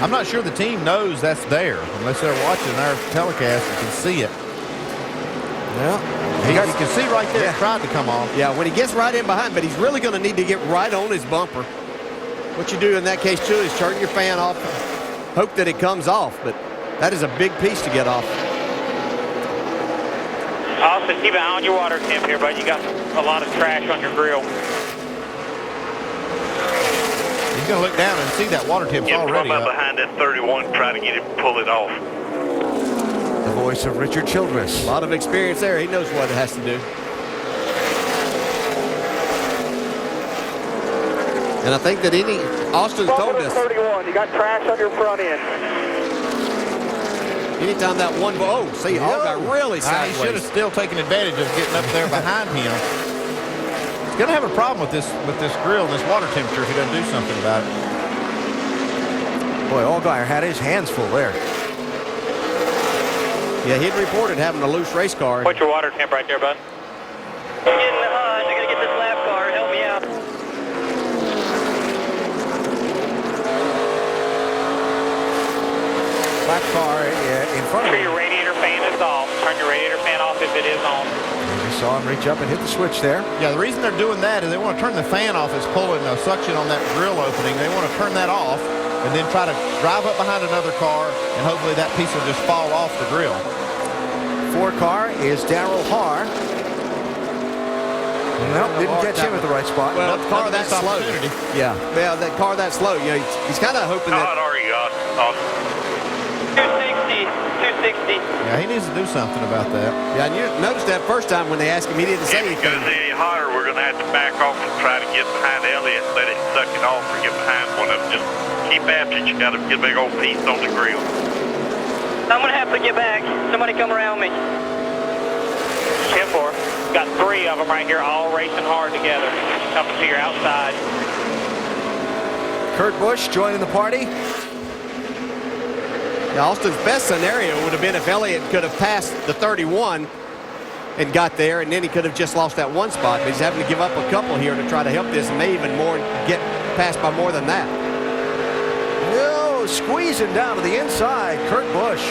Speaker 4: I'm not sure the team knows that's there unless they're watching our telecast and can see it.
Speaker 2: Yeah.
Speaker 4: You can see right there, it tried to come off.
Speaker 3: Yeah, when he gets right in behind, but he's really going to need to get right on his bumper. What you do in that case, too, is turn your fan off, hope that it comes off, but that is a big piece to get off.
Speaker 7: Austin, keep an eye on your water temp here, bud. You got a lot of trash on your grill.
Speaker 4: He's going to look down and see that water temp's already up.
Speaker 5: Behind that 31, try to get it, pull it off.
Speaker 2: The voice of Richard Childress.
Speaker 3: A lot of experience there. He knows what it has to do. And I think that Austin told us.
Speaker 8: 31, you got trash on your front end.
Speaker 3: Anytime that one, see, all got really
Speaker 4: He
Speaker 3: sideways.
Speaker 4: should have still taken advantage of getting up there behind him. He's going to have a problem with this grill and this water temperature if he doesn't do something about it.
Speaker 2: Boy, Allgaier had his hands full there.
Speaker 3: Yeah, he'd reported having a loose race car.
Speaker 7: What's your water temp right there, bud?
Speaker 8: Getting behind. I gotta get this lap car. Help me out.
Speaker 2: Lap car in front of
Speaker 7: Sure
Speaker 2: him.
Speaker 7: your radiator fan is off. Turn your radiator fan off if it is on.
Speaker 2: We saw him reach up and hit the switch there.
Speaker 4: Yeah, the reason they're doing that is they want to turn the fan off. It's pulling suction on that grill opening. They want to turn that off and then try to drive up behind another car, and hopefully that piece will just fall off the grill.
Speaker 2: 4 car is Darrell Haar. Nope, didn't catch him at the right spot.
Speaker 3: Well, the car that slow. Yeah, that car that slow. You know, he's kind of hoping that.
Speaker 7: How hot are you, Austin? 260.
Speaker 4: Yeah, he needs to do something about that.
Speaker 3: Yeah, and you noticed that first time when they asked him, he didn't say
Speaker 11: If it
Speaker 3: anything.
Speaker 11: goes any hotter, we're going to have to back off and try to get behind Elliott, let it suck it off, or get behind one of them. Just keep after it. You got to get a big old piece on the grill.
Speaker 8: I'm gonna have to get back. Somebody come around me.
Speaker 7: 10-4. Got 3 of them right here, all racing hard together. Up to your outside.
Speaker 2: Kurt Busch joining the party.
Speaker 3: Yeah, Austin's best scenario would have been if Elliott could have passed the 31 and got there, and then he could have just lost that one spot. But he's having to give up a couple here to try to help this, and may even more get passed by more than that.
Speaker 2: No, squeezing down to the inside, Kurt Busch.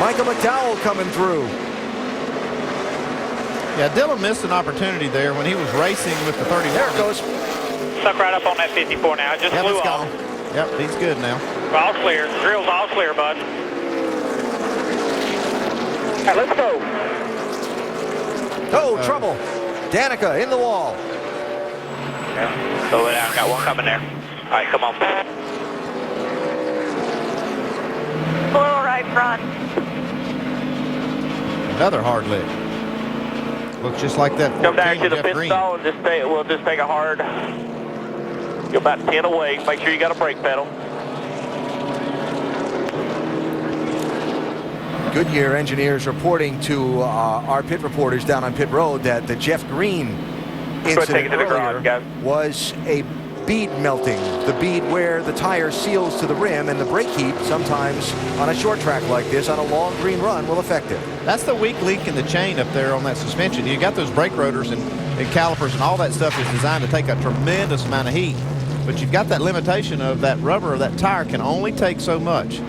Speaker 2: Michael McDowell coming through.
Speaker 4: Yeah, Dillon missed an opportunity there when he was racing with the 31.
Speaker 2: There it goes.
Speaker 7: Suck right up on that 54 now. Just
Speaker 4: Yep,
Speaker 7: flew
Speaker 4: it's
Speaker 7: off.
Speaker 4: gone. Yep, he's good now.
Speaker 7: All clear. Grill's all clear, bud.
Speaker 8: All right, let's go.
Speaker 2: Oh, trouble. Danica in the wall.
Speaker 7: Yeah. Slow it down. Got one coming there. All right, come on.
Speaker 8: Slow right front.
Speaker 4: Another hard lick. Looks just like that 14
Speaker 8: Come down to the
Speaker 4: Jeff
Speaker 8: pit
Speaker 4: Green.
Speaker 8: stall and we'll just take a hard. You're about 10 away. Make sure you got a brake pedal.
Speaker 2: Goodyear engineers reporting to our pit reporters down on pit road that the Jeff Green
Speaker 8: take it
Speaker 2: incident
Speaker 8: to the garage,
Speaker 2: earlier
Speaker 8: guys.
Speaker 2: was a bead melting. The bead where the tire seals to the rim, and the brake heat sometimes on a short track like this on a long green run will affect it.
Speaker 4: That's the weak link in the chain up there on that suspension. You got those brake rotors and calipers and all that stuff is designed to take a tremendous amount of heat. But you've got that limitation of that rubber or that tire can only take so much.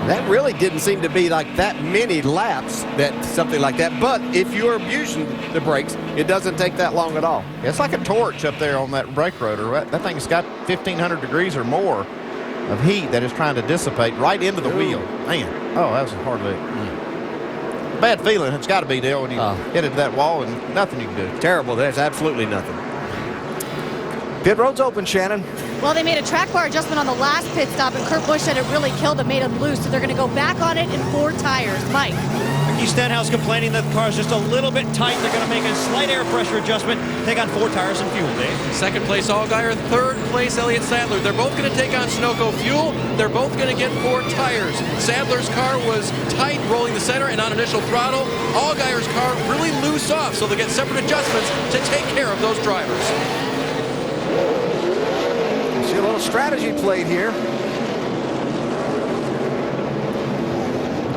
Speaker 3: That really didn't seem to be like that many laps, that something like that. But if you're abusing the brakes, it doesn't take that long at all.
Speaker 4: It's like a torch up there on that brake rotor. That thing's got 1,500 degrees or more of heat that is trying to dissipate right into the wheel. Man, oh, that was a hard lick. Bad feeling. It's got to be, Dale, when you hit it to that wall and nothing you can do.
Speaker 3: Terrible. There's absolutely nothing.
Speaker 2: Pit road's open, Shannon.
Speaker 9: Well, they made a track bar adjustment on the last pit stop, and Kurt Busch said it really killed him, made him loose, so they're going to go back on it in 4 tires. Mike.
Speaker 6: Ricky Stenhouse complaining that the car's just a little bit tight. They're going to make a slight air pressure adjustment. Take on 4 tires and fuel, Dave.
Speaker 10: Second place, Allgaier. Third place, Elliott Sadler. They're both going to take on Sunoco fuel. They're both going to get 4 tires. Sadler's car was tight, rolling the center and on initial throttle. Allgaier's car really loose off, so they'll get separate adjustments to take care of those drivers.
Speaker 2: See a little strategy played here.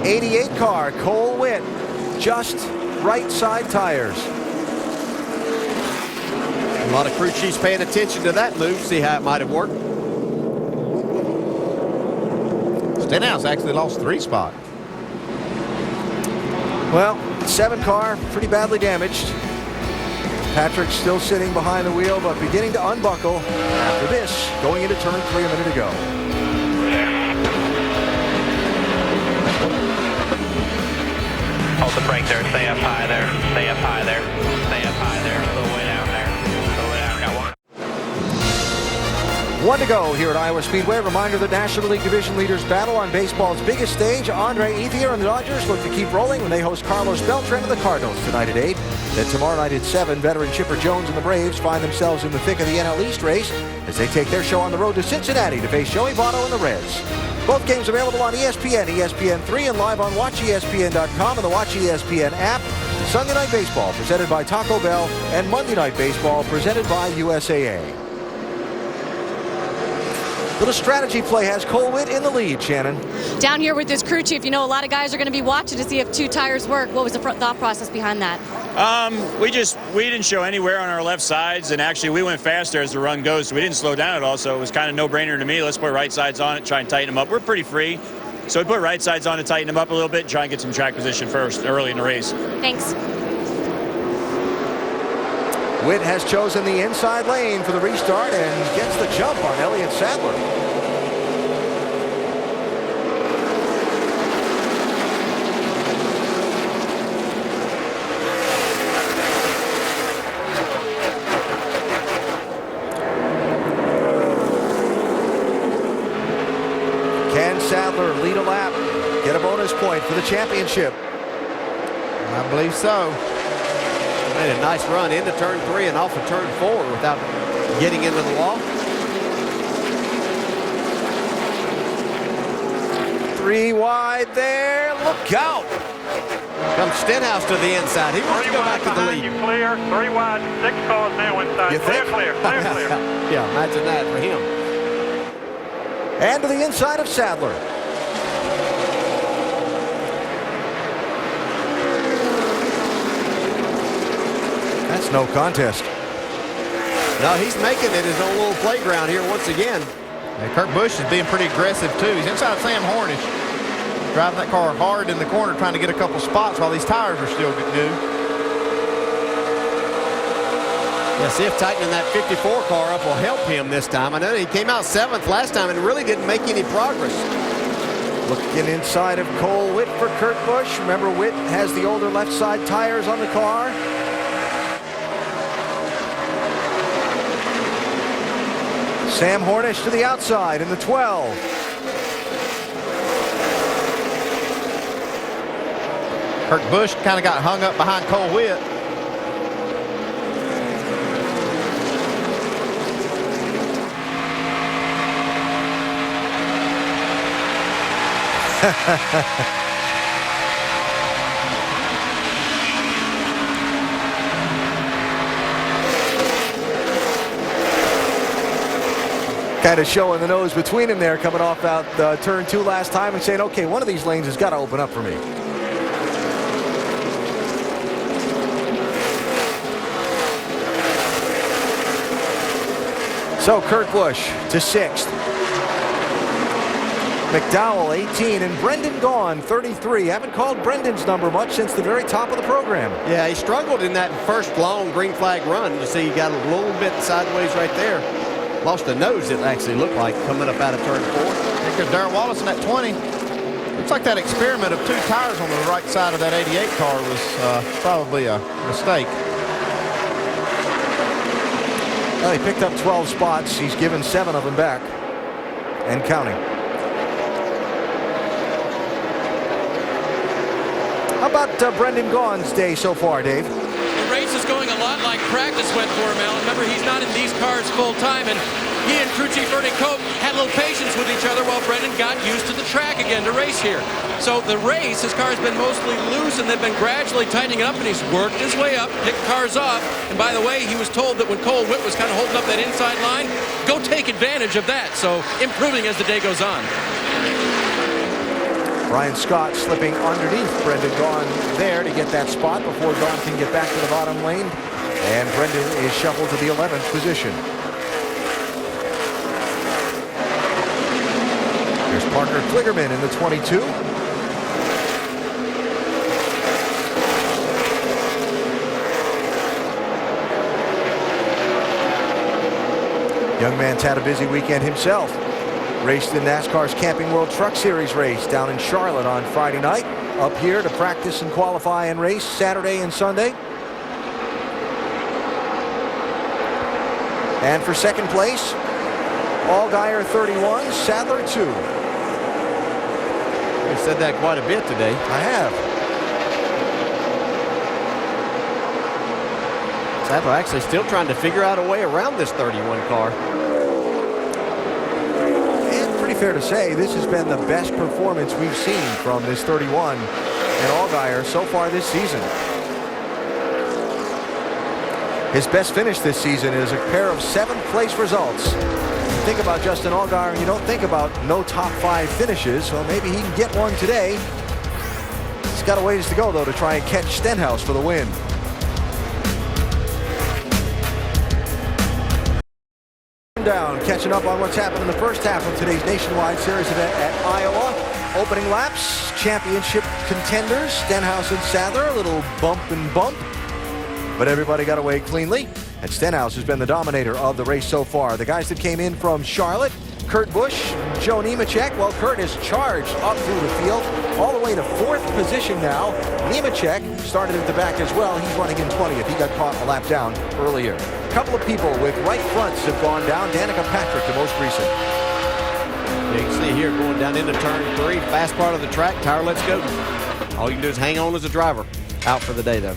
Speaker 2: 88 car, Cole Witt, just right side tires.
Speaker 3: A lot of crew chiefs paying attention to that move, see how it might have worked.
Speaker 4: Stenhouse actually lost 3 spots.
Speaker 2: Well, 7 car, pretty badly damaged. Patrick's still sitting behind the wheel, but beginning to unbuckle after this, going into turn 3 a minute ago.
Speaker 7: Hold the brake there. Stay up high there. Stay up high there. Stay up high there. A little way down there. A little way down. Got
Speaker 2: One to go here at Iowa Speedway. Reminder that National League Division leaders battle on baseball's biggest stage. Andre Ethier and the Dodgers look to keep rolling when they host Carlos Beltran and the Cardinals tonight at 8. Then tomorrow night at 7, veteran Chipper Jones and the Braves find themselves in the thick of the NL East race as they take their show on the road to Cincinnati to face Joey Votto and the Reds. Both games available on ESPN, ESPN3, and live on WatchESPN.com and the Watch ESPN app. Sunday Night Baseball presented by Taco Bell and Monday Night Baseball presented by USAA. Little strategy play has Cole Witt in the lead, Shannon.
Speaker 9: Down here with this crew chief, you know a lot of guys are going to be watching to see if 2 tires work. What was the thought process behind that?
Speaker 12: We didn't show anywhere on our left sides, and actually we went faster as the run goes, so we didn't slow down at all, so it was kind of no-brainer to me. Let's put right sides on it, try and tighten them up. We're pretty free, so we put right sides on to tighten them up a little bit and try and get some track position first early in the race.
Speaker 9: Thanks.
Speaker 2: Witt has chosen the inside lane for the restart and gets the jump on Elliott Sadler. Can Sadler lead a lap, get a bonus point for the championship?
Speaker 3: I believe so. Made a nice run into turn 3 and off of turn 4 without getting into the wall.
Speaker 2: 3 wide there. Look out.
Speaker 3: Comes Stenhouse to the inside. He wants to go back to the lead.
Speaker 11: You clear. 3 wide, 6 cars now inside.
Speaker 2: You
Speaker 11: Clear,
Speaker 2: think?
Speaker 11: clear.
Speaker 3: Yeah, imagine that for him.
Speaker 2: And to the inside of Sadler. That's no contest.
Speaker 3: No, he's making it his own little playground here once again.
Speaker 4: And Kurt Busch is being pretty aggressive, too. He's inside Sam Hornish, driving that car hard in the corner, trying to get a couple spots while these tires are still new.
Speaker 3: Yeah, see if tightening that 54 car up will help him this time. I know he came out 7th last time and really didn't make any progress.
Speaker 2: Looking inside of Cole Witt for Kurt Busch. Remember, Witt has the older left side tires on the car. Sam Hornish to the outside in the 12.
Speaker 4: Kurt Busch kind of got hung up behind Cole Witt.
Speaker 2: Kind of showing the nose between him there, coming off out turn 2 last time and saying, okay, one of these lanes has got to open up for me. So Kurt Busch to 6th. McDowell 18 and Brendan Gaughan 33. Haven't called Brendan's number much since the very top of the program.
Speaker 3: Yeah, he struggled in that first long green flag run. You see he got a little bit sideways right there. Lost the nose, it actually looked like, coming up out of turn 4.
Speaker 4: Here goes Darrell Wallace in that 20. Looks like that experiment of 2 tires on the right side of that 88 car was probably a mistake.
Speaker 2: Well, he picked up 12 spots. He's given 7 of them back and counting. How about Brendan Gaughan's day so far, Dave?
Speaker 10: The race is going a lot like practice went for him, Alan. Remember, he's not in these cars full time, and he and crew chief Ernie Cope had a little patience with each other while Brendan got used to the track again to race here. So the race, his car's been mostly loose, and they've been gradually tightening it up, and he's worked his way up, picked cars off. And by the way, he was told that when Cole Witt was kind of holding up that inside line, go take advantage of that. So improving as the day goes on.
Speaker 2: Brian Scott slipping underneath Brendan Gaughan there to get that spot before Gaughan can get back to the bottom lane. And Brendan is shuffled to the 11th position. Here's Parker Kligerman in the 22. Young man's had a busy weekend himself. Raced in NASCAR's Camping World Truck Series race down in Charlotte on Friday night. Up here to practice and qualify and race Saturday and Sunday. And for second place, Allgaier 31, Sadler 2.
Speaker 3: You've said that quite a bit today.
Speaker 2: I have.
Speaker 3: Sadler actually still trying to figure out a way around this 31 car.
Speaker 2: And pretty fair to say, this has been the best performance we've seen from this 31 and Allgaier so far this season. His best finish this season is a pair of 7th place results. You think about Justin Allgaier and you don't think about no top 5 finishes, so maybe he can get one today. He's got a ways to go though to try and catch Stenhouse for the win. Down, catching up on what's happened in the first half of today's Nationwide Series event at Iowa. Opening laps, championship contenders, Stenhouse and Sadler, a little bump and bump. But everybody got away cleanly, and Stenhouse has been the dominator of the race so far. The guys that came in from Charlotte, Kurt Busch, Joe Nemechek. Well, Kurt has charged up through the field, all the way to 4th position now. Nemechek started at the back as well. He's running in 20th. He got caught a lap down earlier. A couple of people with right fronts have gone down. Danica Patrick, the most recent.
Speaker 3: You can see here going down into turn 3, fast part of the track. Tire lets go. All you can do is hang on as a driver. Out for the day, though.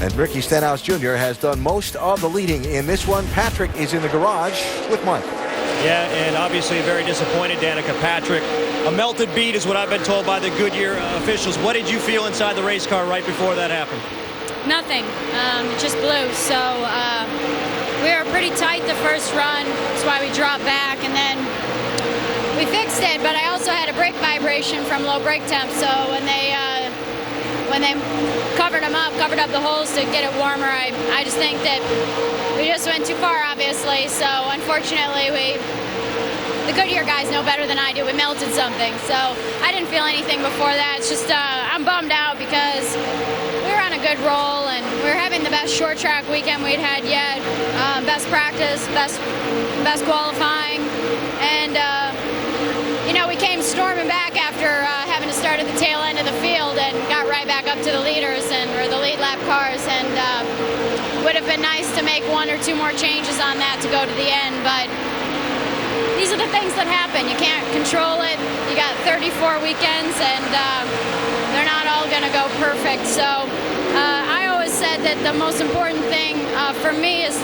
Speaker 2: And Ricky Stenhouse Jr. has done most of the leading in this one. Patrick is in the garage with Mike.
Speaker 6: Yeah, and obviously very disappointed, Danica Patrick. A melted beat is what I've been told by the Goodyear officials. What did you feel inside the race car right before that happened?
Speaker 13: Nothing. It just blew. So we were pretty tight the first run. That's why we dropped back, and then we fixed it. But I also had a brake vibration from low brake temp. So when they covered up the holes to get it warmer, I just think that we just went too far, obviously. So unfortunately, the Goodyear guys know better than I do. We melted something. So I didn't feel anything before that. It's just I'm bummed out because we were on a good roll and we were having the best short track weekend we'd had yet. Best practice, best qualifying, and we came storming back after having to start at the tail end of the field and got right back up to the leaders or the lead lap cars, and would have been nice to make 1 or 2 more changes on that to go to the end, but these are the things that happen. You can't control it. You got 34 weekends, and they're not all going to go perfect. So I always said that the most important thing for me is,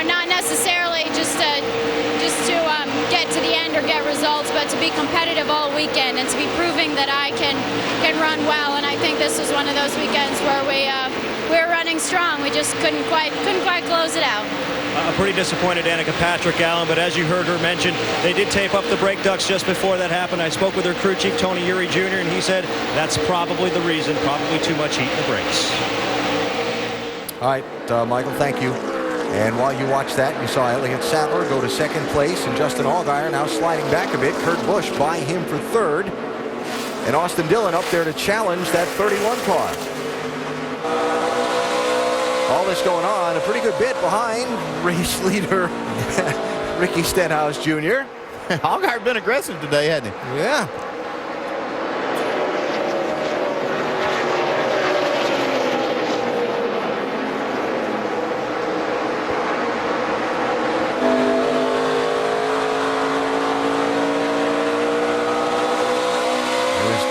Speaker 13: not necessarily just to get to the end or get results, but to be competitive all weekend and to be proving that I can run well. And I think this was one of those weekends where we were running strong. We just couldn't quite close it out.
Speaker 6: Pretty disappointed, Danica Patrick, Allen, but as you heard her mention, they did tape up the brake ducts just before that happened. I spoke with her crew chief, Tony Uri Jr., and he said that's probably the reason, probably too much heat in the brakes.
Speaker 2: All right, Michael, thank you. And while you watched that, you saw Elliott Sadler go to 2nd place, and Justin Allgaier now sliding back a bit. Kurt Busch by him for 3rd. And Austin Dillon up there to challenge that 31 car. All this going on, a pretty good bit behind race leader Ricky Stenhouse Jr.
Speaker 4: Allgaier been aggressive today, hasn't he?
Speaker 2: Yeah.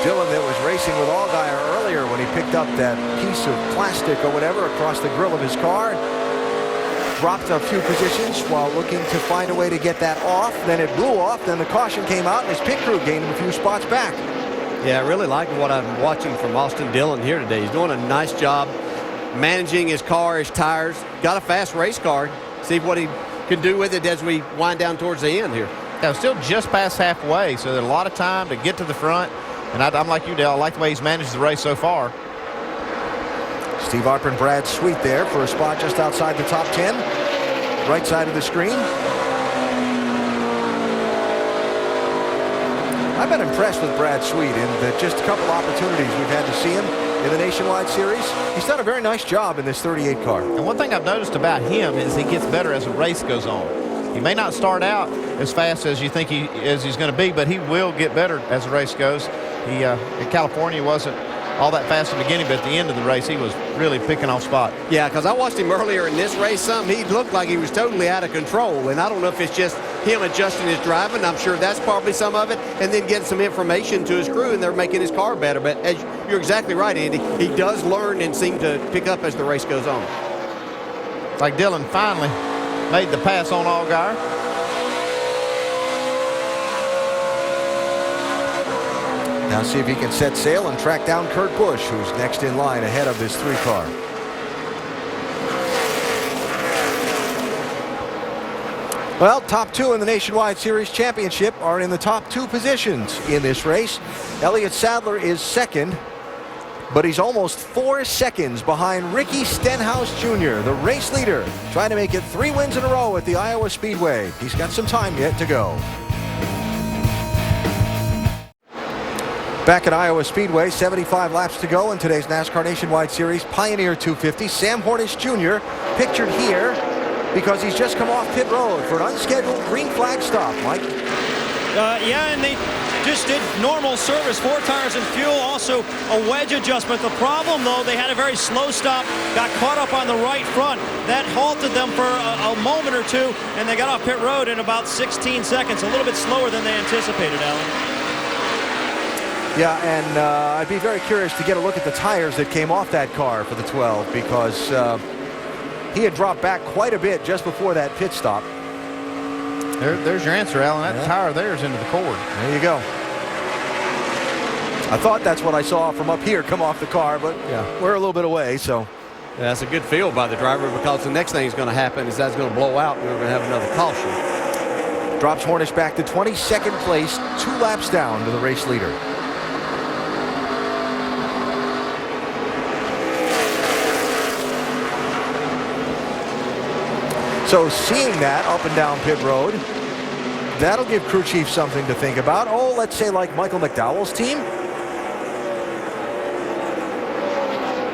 Speaker 2: Dillon that was racing with Allgaier earlier when he picked up that piece of plastic or whatever across the grill of his car. Dropped a few positions while looking to find a way to get that off. Then it blew off. Then the caution came out and his pit crew gained him a few spots back.
Speaker 3: Yeah, I really like what I'm watching from Austin Dillon here today. He's doing a nice job managing his car, his tires. Got a fast race car. See what he can do with it as we wind down towards the end here.
Speaker 4: Yeah, still just past halfway, so there's a lot of time to get to the front. And I'm like you, Dale. I like the way he's managed the race so far.
Speaker 2: Steve Harper and Brad Sweet there for a spot just outside the top 10. Right side of the screen. I've been impressed with Brad Sweet in the just a couple opportunities we've had to see him in the Nationwide Series. Going to a very nice job in this 38 car.
Speaker 4: And one thing I've noticed about him is he gets better as the race goes on. He may not start out as fast as you think he's going to be, but he will get better as the race goes. He in California wasn't all that fast in the beginning, but at the end of the race, he was really picking off spot.
Speaker 3: Yeah, because I watched him earlier in this race. He looked like he was totally out of control, and I don't know if it's just him adjusting his driving. I'm sure that's probably some of it. And then getting some information to his crew, and they're making his car better. But as you're exactly right, Andy. He does learn and seem to pick up as the race goes on.
Speaker 4: Like Dillon finally made the pass on Allgaier.
Speaker 2: Now see if he can set sail and track down Kurt Busch, who's next in line ahead of his 3-car. Well, top 2 in the Nationwide Series Championship are in the top 2 positions in this race. Elliott Sadler is second, but he's almost 4 seconds behind Ricky Stenhouse Jr., the race leader, trying to make it 3 wins in a row at the Iowa Speedway. He's got some time yet to go. Back at Iowa Speedway, 75 laps to go in today's NASCAR Nationwide Series Pioneer 250. Sam Hornish Jr. pictured here because he's just come off pit road for an unscheduled green flag stop. Mike?
Speaker 6: Yeah, and they just did normal service, 4 tires and fuel, also a wedge adjustment. The problem, though, they had a very slow stop, got caught up on the right front. That halted them for a moment or two, and they got off pit road in about 16 seconds, a little bit slower than they anticipated, Alan.
Speaker 2: Yeah, and I'd be very curious to get a look at the tires that came off that car for the 12, because he had dropped back quite a bit just before that pit stop.
Speaker 4: There's your answer, Alan. That tire there is into the cord.
Speaker 2: There you go. I thought that's what I saw from up here come off the car, but we're a little bit away, so.
Speaker 3: Yeah, that's a good feel by the driver, because the next thing is going to happen is that's going to blow out, and we're going to have another caution.
Speaker 2: Drops Hornish back to 22nd place, 2 laps down to the race leader. So seeing that up and down pit road, that'll give crew chief something to think about. Oh, let's say like Michael McDowell's team.
Speaker 8: I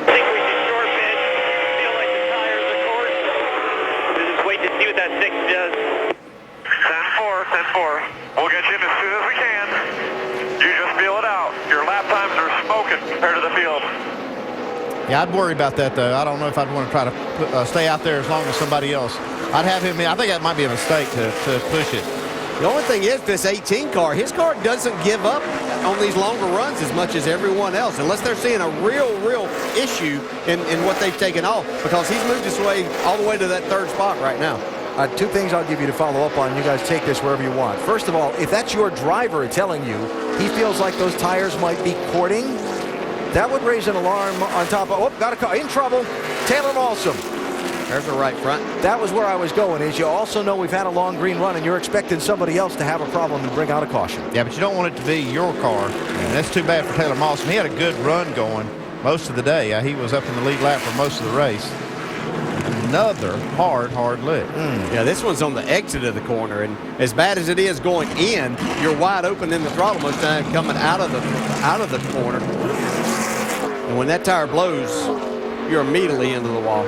Speaker 8: think we should short pit. Feel like the tires are course. We'll just wait to see what that 6 does.
Speaker 11: 10-4. We'll get you in as soon as we can. You just feel it out. Your lap times are smoking compared to the field.
Speaker 4: Yeah, I'd worry about that, though. I don't know if I'd want to try to stay out there as long as somebody else. I'd have him in. I think that might be a mistake to push it.
Speaker 3: The only thing is, this 18 car, his car doesn't give up on these longer runs as much as everyone else, unless they're seeing a real issue in what they've taken off, because he's moved his way all the way to that 3rd spot right now.
Speaker 2: 2 things I'll give you to follow up on. You guys take this wherever you want. First of all, if that's your driver telling you he feels like those tires might be cording, that would raise an alarm on top of, oh, got a car in trouble. Taylor Malsom.
Speaker 3: There's the right front.
Speaker 2: That was where I was going, is you also know we've had a long green run, and you're expecting somebody else to have a problem and bring out a caution.
Speaker 4: Yeah, but you don't want it to be your car. And that's too bad for Taylor Malsom. He had a good run going most of the day. He was up in the lead lap for most of the race. Another hard lick.
Speaker 3: Yeah, this one's on the exit of the corner, and as bad as it is going in, you're wide open in the throttle most of the time coming out of the corner. And when that tire blows, you're immediately into the wall.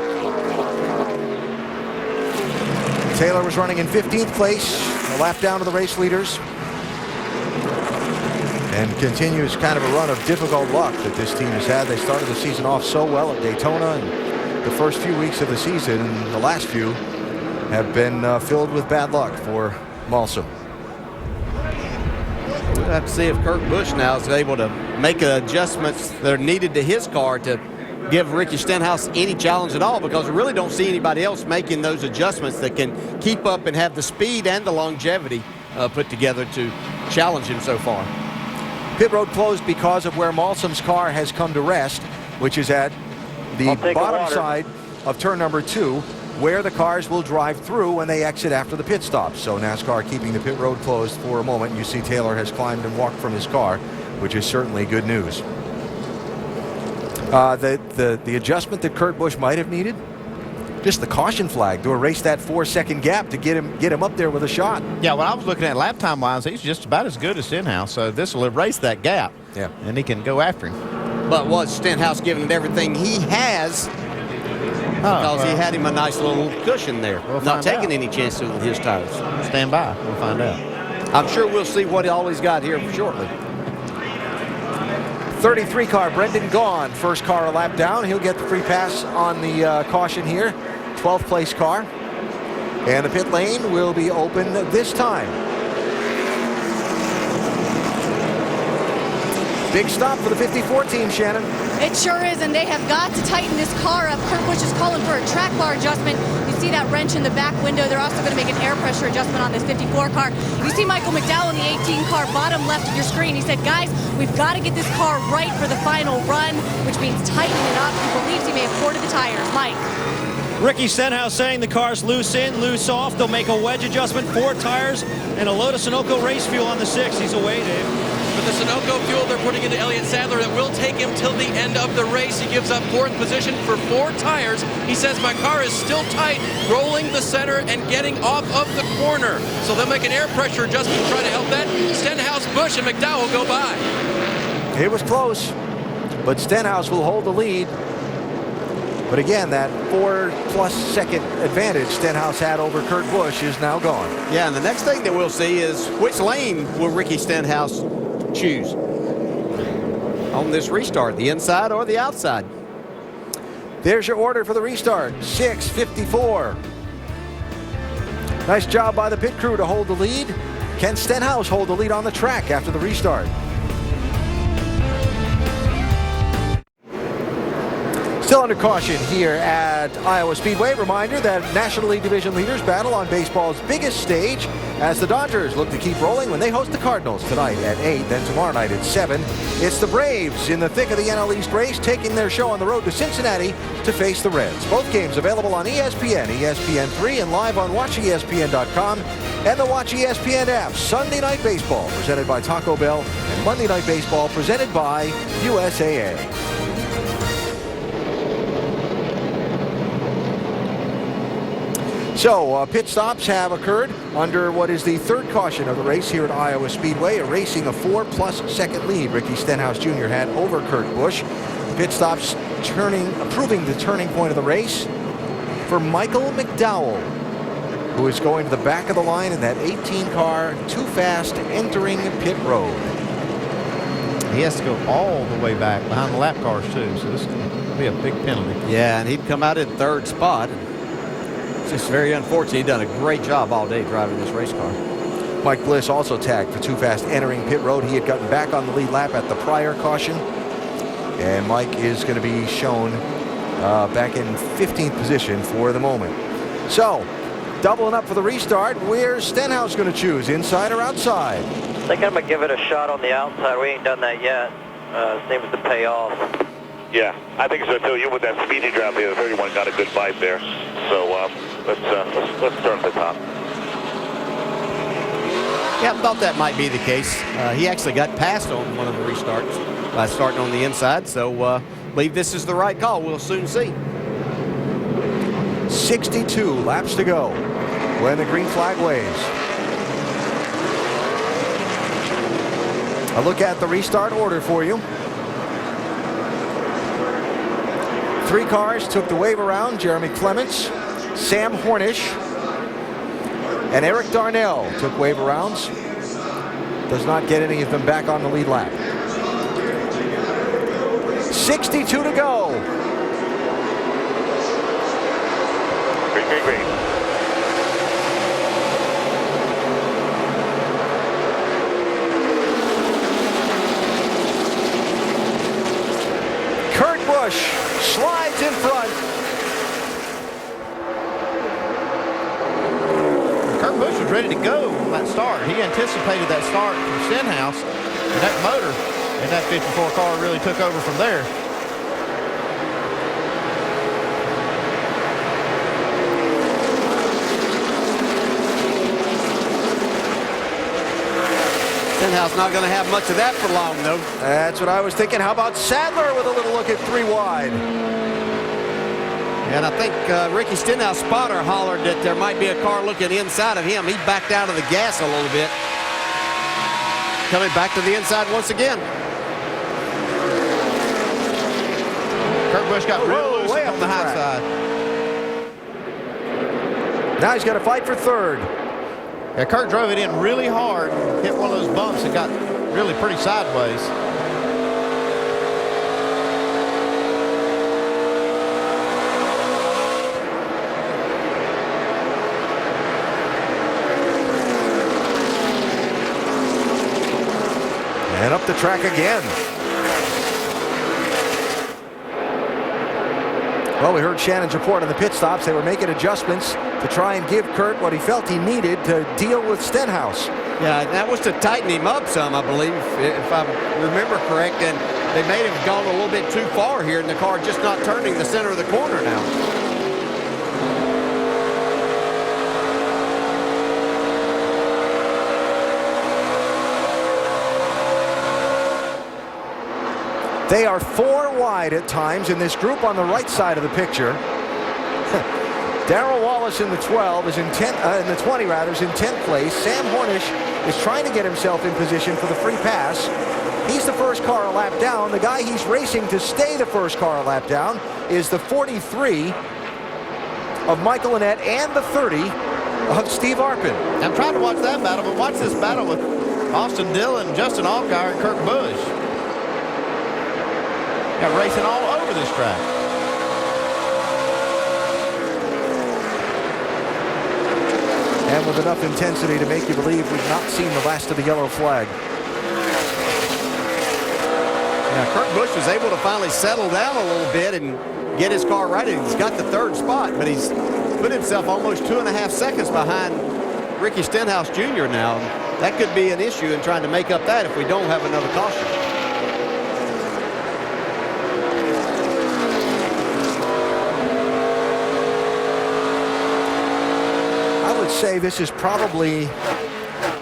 Speaker 2: Taylor was running in 15th place, a lap down to the race leaders, and continues kind of a run of difficult luck that this team has had. They started the season off so well at Daytona, and the first few weeks of the season, and the last few, have been filled with bad luck for Malsom.
Speaker 3: We'll have to see if Kurt Busch now is able to make adjustments that are needed to his car to give Ricky Stenhouse any challenge at all, because we really don't see anybody else making those adjustments that can keep up and have the speed and the longevity put together to challenge him so far.
Speaker 2: Pit road closed because of where Malsom's car has come to rest, which is at the bottom side of turn number 2, where the cars will drive through when they exit after the pit stop. So NASCAR keeping the pit road closed for a moment. You see Taylor has climbed and walked from his car, which is certainly good news. The adjustment that Kurt Busch might have needed, just the caution flag to erase that 4-second gap to get him up there with a shot.
Speaker 4: Yeah, when I was looking at lap time wise, he's just about as good as Stenhouse, so this will erase that gap.
Speaker 2: Yeah,
Speaker 4: and he can go after him.
Speaker 3: But was Stenhouse giving it everything he has? Because he had him a nice little cushion there, not taking any chances with his tires.
Speaker 4: Stand by, we'll find out.
Speaker 3: I'm sure we'll see what all he's got here shortly.
Speaker 2: 33 car, Brendan Gaughan, first car a lap down. He'll get the free pass on the caution here. 12th place car. And the pit lane will be open this time. Big stop for the 54 team, Shannon.
Speaker 9: It sure is, and they have got to tighten this car up. Kurt Busch is calling for a track bar adjustment. You see that wrench in the back window. They're also going to make an air pressure adjustment on this 54 car. You see Michael McDowell in the 18 car, bottom left of your screen. He said, guys, we've got to get this car right for the final run, which means tightening it up. He believes he may have ported the tires. Mike.
Speaker 6: Ricky Stenhouse saying the car's loose in, loose off. They'll make a wedge adjustment, 4 tires, and a load of Sunoco race fuel on the 6. He's away, Dave.
Speaker 10: But the Sunoco fuel they're putting into Elliott Sadler, that will take him till the end of the race. He gives up 4th position for 4 tires. He says, my car is still tight, rolling the center and getting off of the corner. So they'll make an air pressure adjustment to try to help that. Stenhouse, Busch, and McDowell go by.
Speaker 2: It was close, but Stenhouse will hold the lead. But again, that 4+ second advantage Stenhouse had over Kurt Busch is now gone.
Speaker 3: Yeah, and the next thing that we'll see is which lane will Ricky Stenhouse choose on this restart, the inside or the outside.
Speaker 2: There's your order for the restart, 6:54. Nice job by the pit crew to hold the lead. Can Stenhouse hold the lead on the track after the restart? Still under caution here at Iowa Speedway. Reminder that National League Division leaders battle on baseball's biggest stage as the Dodgers look to keep rolling when they host the Cardinals tonight at 8, then tomorrow night at 7. It's the Braves in the thick of the NL East race, taking their show on the road to Cincinnati to face the Reds. Both games available on ESPN, ESPN3, and live on WatchESPN.com and the Watch ESPN app. Sunday Night Baseball presented by Taco Bell and Monday Night Baseball presented by USAA. So pit stops have occurred under what is the 3rd caution of the race here at Iowa Speedway, erasing a 4+ second lead Ricky Stenhouse Jr. had over Kurt Busch. Pit stops proving the turning point of the race for Michael McDowell, who is going to the back of the line in that 18 car, too fast, entering pit road.
Speaker 4: He has to go all the way back behind the lap cars too, so this is going to be a big penalty.
Speaker 3: Yeah, and he'd come out in 3rd spot. It's just very unfortunate. He's done a great job all day driving this race car.
Speaker 2: Mike Bliss also tagged for too fast entering pit road. He had gotten back on the lead lap at the prior caution. And Mike is going to be shown back in 15th position for the moment. So, doubling up for the restart. Where's Stenhouse going to choose, inside or outside?
Speaker 8: I think I'm going to give it a shot on the outside. We ain't done that yet. Seems to pay off.
Speaker 11: Yeah, I think so too. You with that speedy drive there, the 31 got a good bite there. So let's start at the top.
Speaker 3: Yeah, I thought that might be the case. He actually got passed on one of the restarts by starting on the inside. So believe this is the right call. We'll soon see.
Speaker 2: 62 laps to go when the green flag waves. A look at the restart order for you. 3 cars took the wave around. Jeremy Clements, Sam Hornish, and Eric Darnell took wave arounds. Does not get any of them back on the lead lap. 62 to go.
Speaker 11: Green, green, green.
Speaker 2: Kurt Busch slides in front.
Speaker 4: Kurt Busch was ready to go on that start. He anticipated that start from Stenhouse, and that motor in that 54 car really took over from there.
Speaker 3: Stenhouse not going to have much of that for long, though.
Speaker 2: That's what I was thinking. How about Sadler with a little look at 3 wide?
Speaker 3: And I think Ricky Stenhouse spotter hollered that there might be a car looking inside of him. He backed out of the gas a little bit. Coming back to the inside once again.
Speaker 4: Kurt Busch got real loose
Speaker 2: way
Speaker 4: on the high side.
Speaker 2: Now he's got to fight for 3rd.
Speaker 4: Yeah, Kurt drove it in really hard, hit one of those bumps and got really pretty sideways.
Speaker 2: the track again. Well, we heard Shannon's report on the pit stops. They were making adjustments to try and give Kurt what he felt he needed to deal with Stenhouse.
Speaker 3: Yeah, that was to tighten him up some, I believe, if I remember correct. And they may have gone a little bit too far here, and the car just not turning the center of the corner now.
Speaker 2: They are 4 wide at times in this group on the right side of the picture. Darrell Wallace in the 12 is in 10th, in the 20 rather, is in 10th place. Sam Hornish is trying to get himself in position for the free pass. He's the first car a lap down. The guy he's racing to stay the first car a lap down is the 43 of Michael Annett and the 30 of Steve Arpin.
Speaker 4: I'm trying to watch that battle, but watch this battle with Austin Dillon, Justin Allgaier, and Kurt Busch. Got racing all over this track.
Speaker 2: And with enough intensity to make you believe we've not seen the last of the yellow flag.
Speaker 3: Yeah, Kurt Busch was able to finally settle down a little bit and get his car right. He's got the 3rd spot, but he's put himself almost 2.5 seconds behind Ricky Stenhouse Jr. now. That could be an issue in trying to make up that if we don't have another caution.
Speaker 2: Say this is probably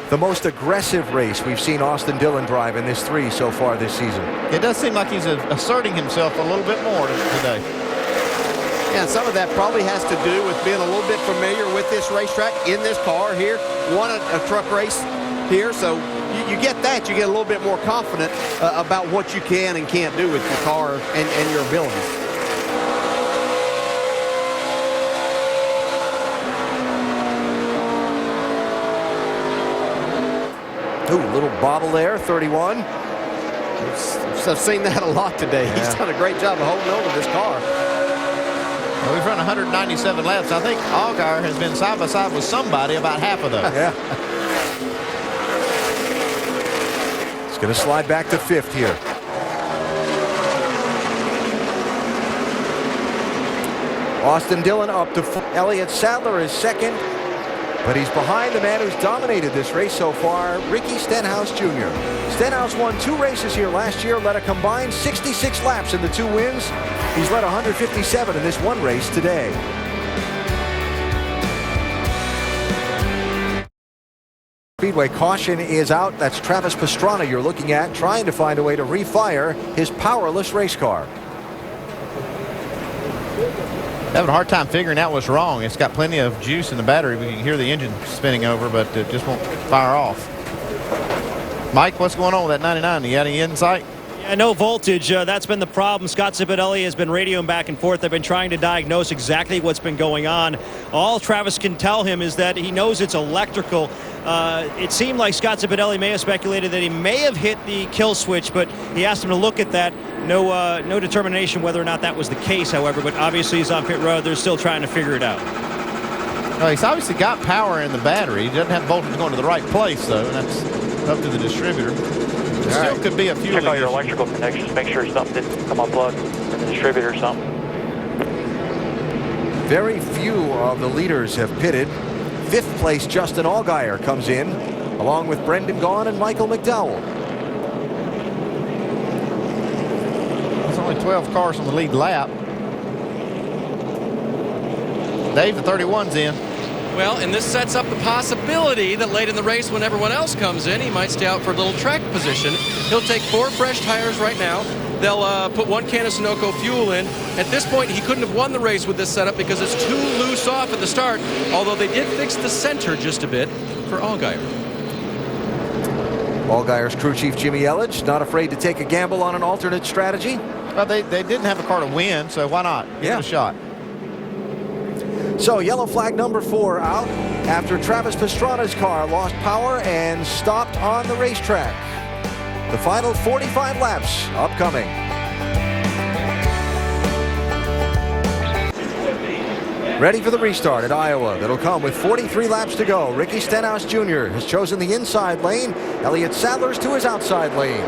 Speaker 2: the most aggressive race we've seen Austin Dillon drive in this 3 so far this season.
Speaker 4: It does seem like he's asserting himself a little bit more today.
Speaker 3: Yeah, and some of that probably has to do with being a little bit familiar with this racetrack in this car here. Won a truck race here, so you get that. You get a little bit more confident about what you can and can't do with your car and your abilities.
Speaker 2: Ooh, little bobble there, 31.
Speaker 3: I've seen that a lot today. Yeah. He's done a great job of holding on to this car.
Speaker 4: Well, we've run 197 laps. I think Allgaier has been side by side with somebody about half of those.
Speaker 2: Yeah. It's going to slide back to 5th here. Austin Dillon up to Elliott Sadler is 2nd. But he's behind the man who's dominated this race so far, Ricky Stenhouse Jr. Stenhouse won 2 races here last year, led a combined 66 laps in the 2 wins. He's led 157 in this 1 race today. Speedway caution is out. That's Travis Pastrana you're looking at, trying to find a way to refire his powerless race car.
Speaker 4: Having a hard time figuring out what's wrong. It's got plenty of juice in the battery. We can hear the engine spinning over, but it just won't fire off. Mike, what's going on with that 99? You got any insight?
Speaker 6: Yeah, no voltage. That's been the problem. Scott Zipadelli has been radioing back and forth. They've been trying to diagnose exactly what's been going on. All Travis can tell him is that he knows it's electrical. It seemed like Scott Zipadelli may have speculated that he may have hit the kill switch, but he asked him to look at that. No determination whether or not that was the case, however, but obviously he's on pit road. They're still trying to figure it out.
Speaker 4: Well, he's obviously got power in the battery. He doesn't have voltage going to the right place, though, and that's up to the distributor. Still could be a fuel
Speaker 7: Check all your electrical connections. Make sure something didn't come unplugged from the distributor or something.
Speaker 2: Very few of the leaders have pitted. 5th place Justin Allgaier comes in, along with Brendan Gaughan and Michael McDowell.
Speaker 4: There's only 12 cars on the lead lap. Dave, the 31's in.
Speaker 10: Well, and this sets up the possibility that late in the race, when everyone else comes in, he might stay out for a little track position. He'll take 4 fresh tires right now. They'll put 1 can of Sunoco fuel in. At this point, he couldn't have won the race with this setup because it's too loose off at the start, although they did fix the center just a bit for Allgaier.
Speaker 2: Allgaier's crew chief Jimmy Elledge not afraid to take a gamble on an alternate strategy.
Speaker 4: Well, they didn't have a car to win, so why not? Give it a shot.
Speaker 2: So yellow flag number 4 out after Travis Pastrana's car lost power and stopped on the racetrack. The final 45 laps upcoming. Ready for the restart at Iowa. That'll come with 43 laps to go. Ricky Stenhouse Jr. has chosen the inside lane. Elliott Sadler's to his outside lane.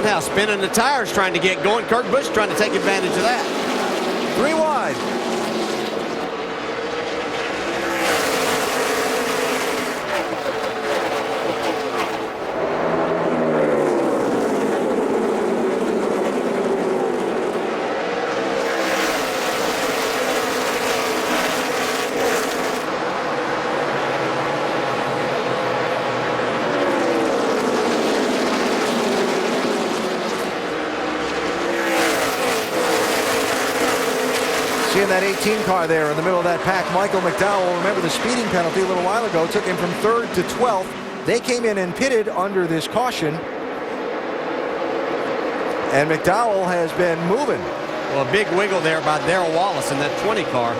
Speaker 3: Stenhouse spinning the tires trying to get going. Kurt Busch trying to take advantage of that.
Speaker 2: 3 wide. Seeing that 18 car there in the middle of that pack, Michael McDowell, remember the speeding penalty a little while ago, took him from 3rd to 12th. They came in and pitted under this caution. And McDowell has been moving.
Speaker 3: Well, a big wiggle there by Darrell Wallace in that 20 car.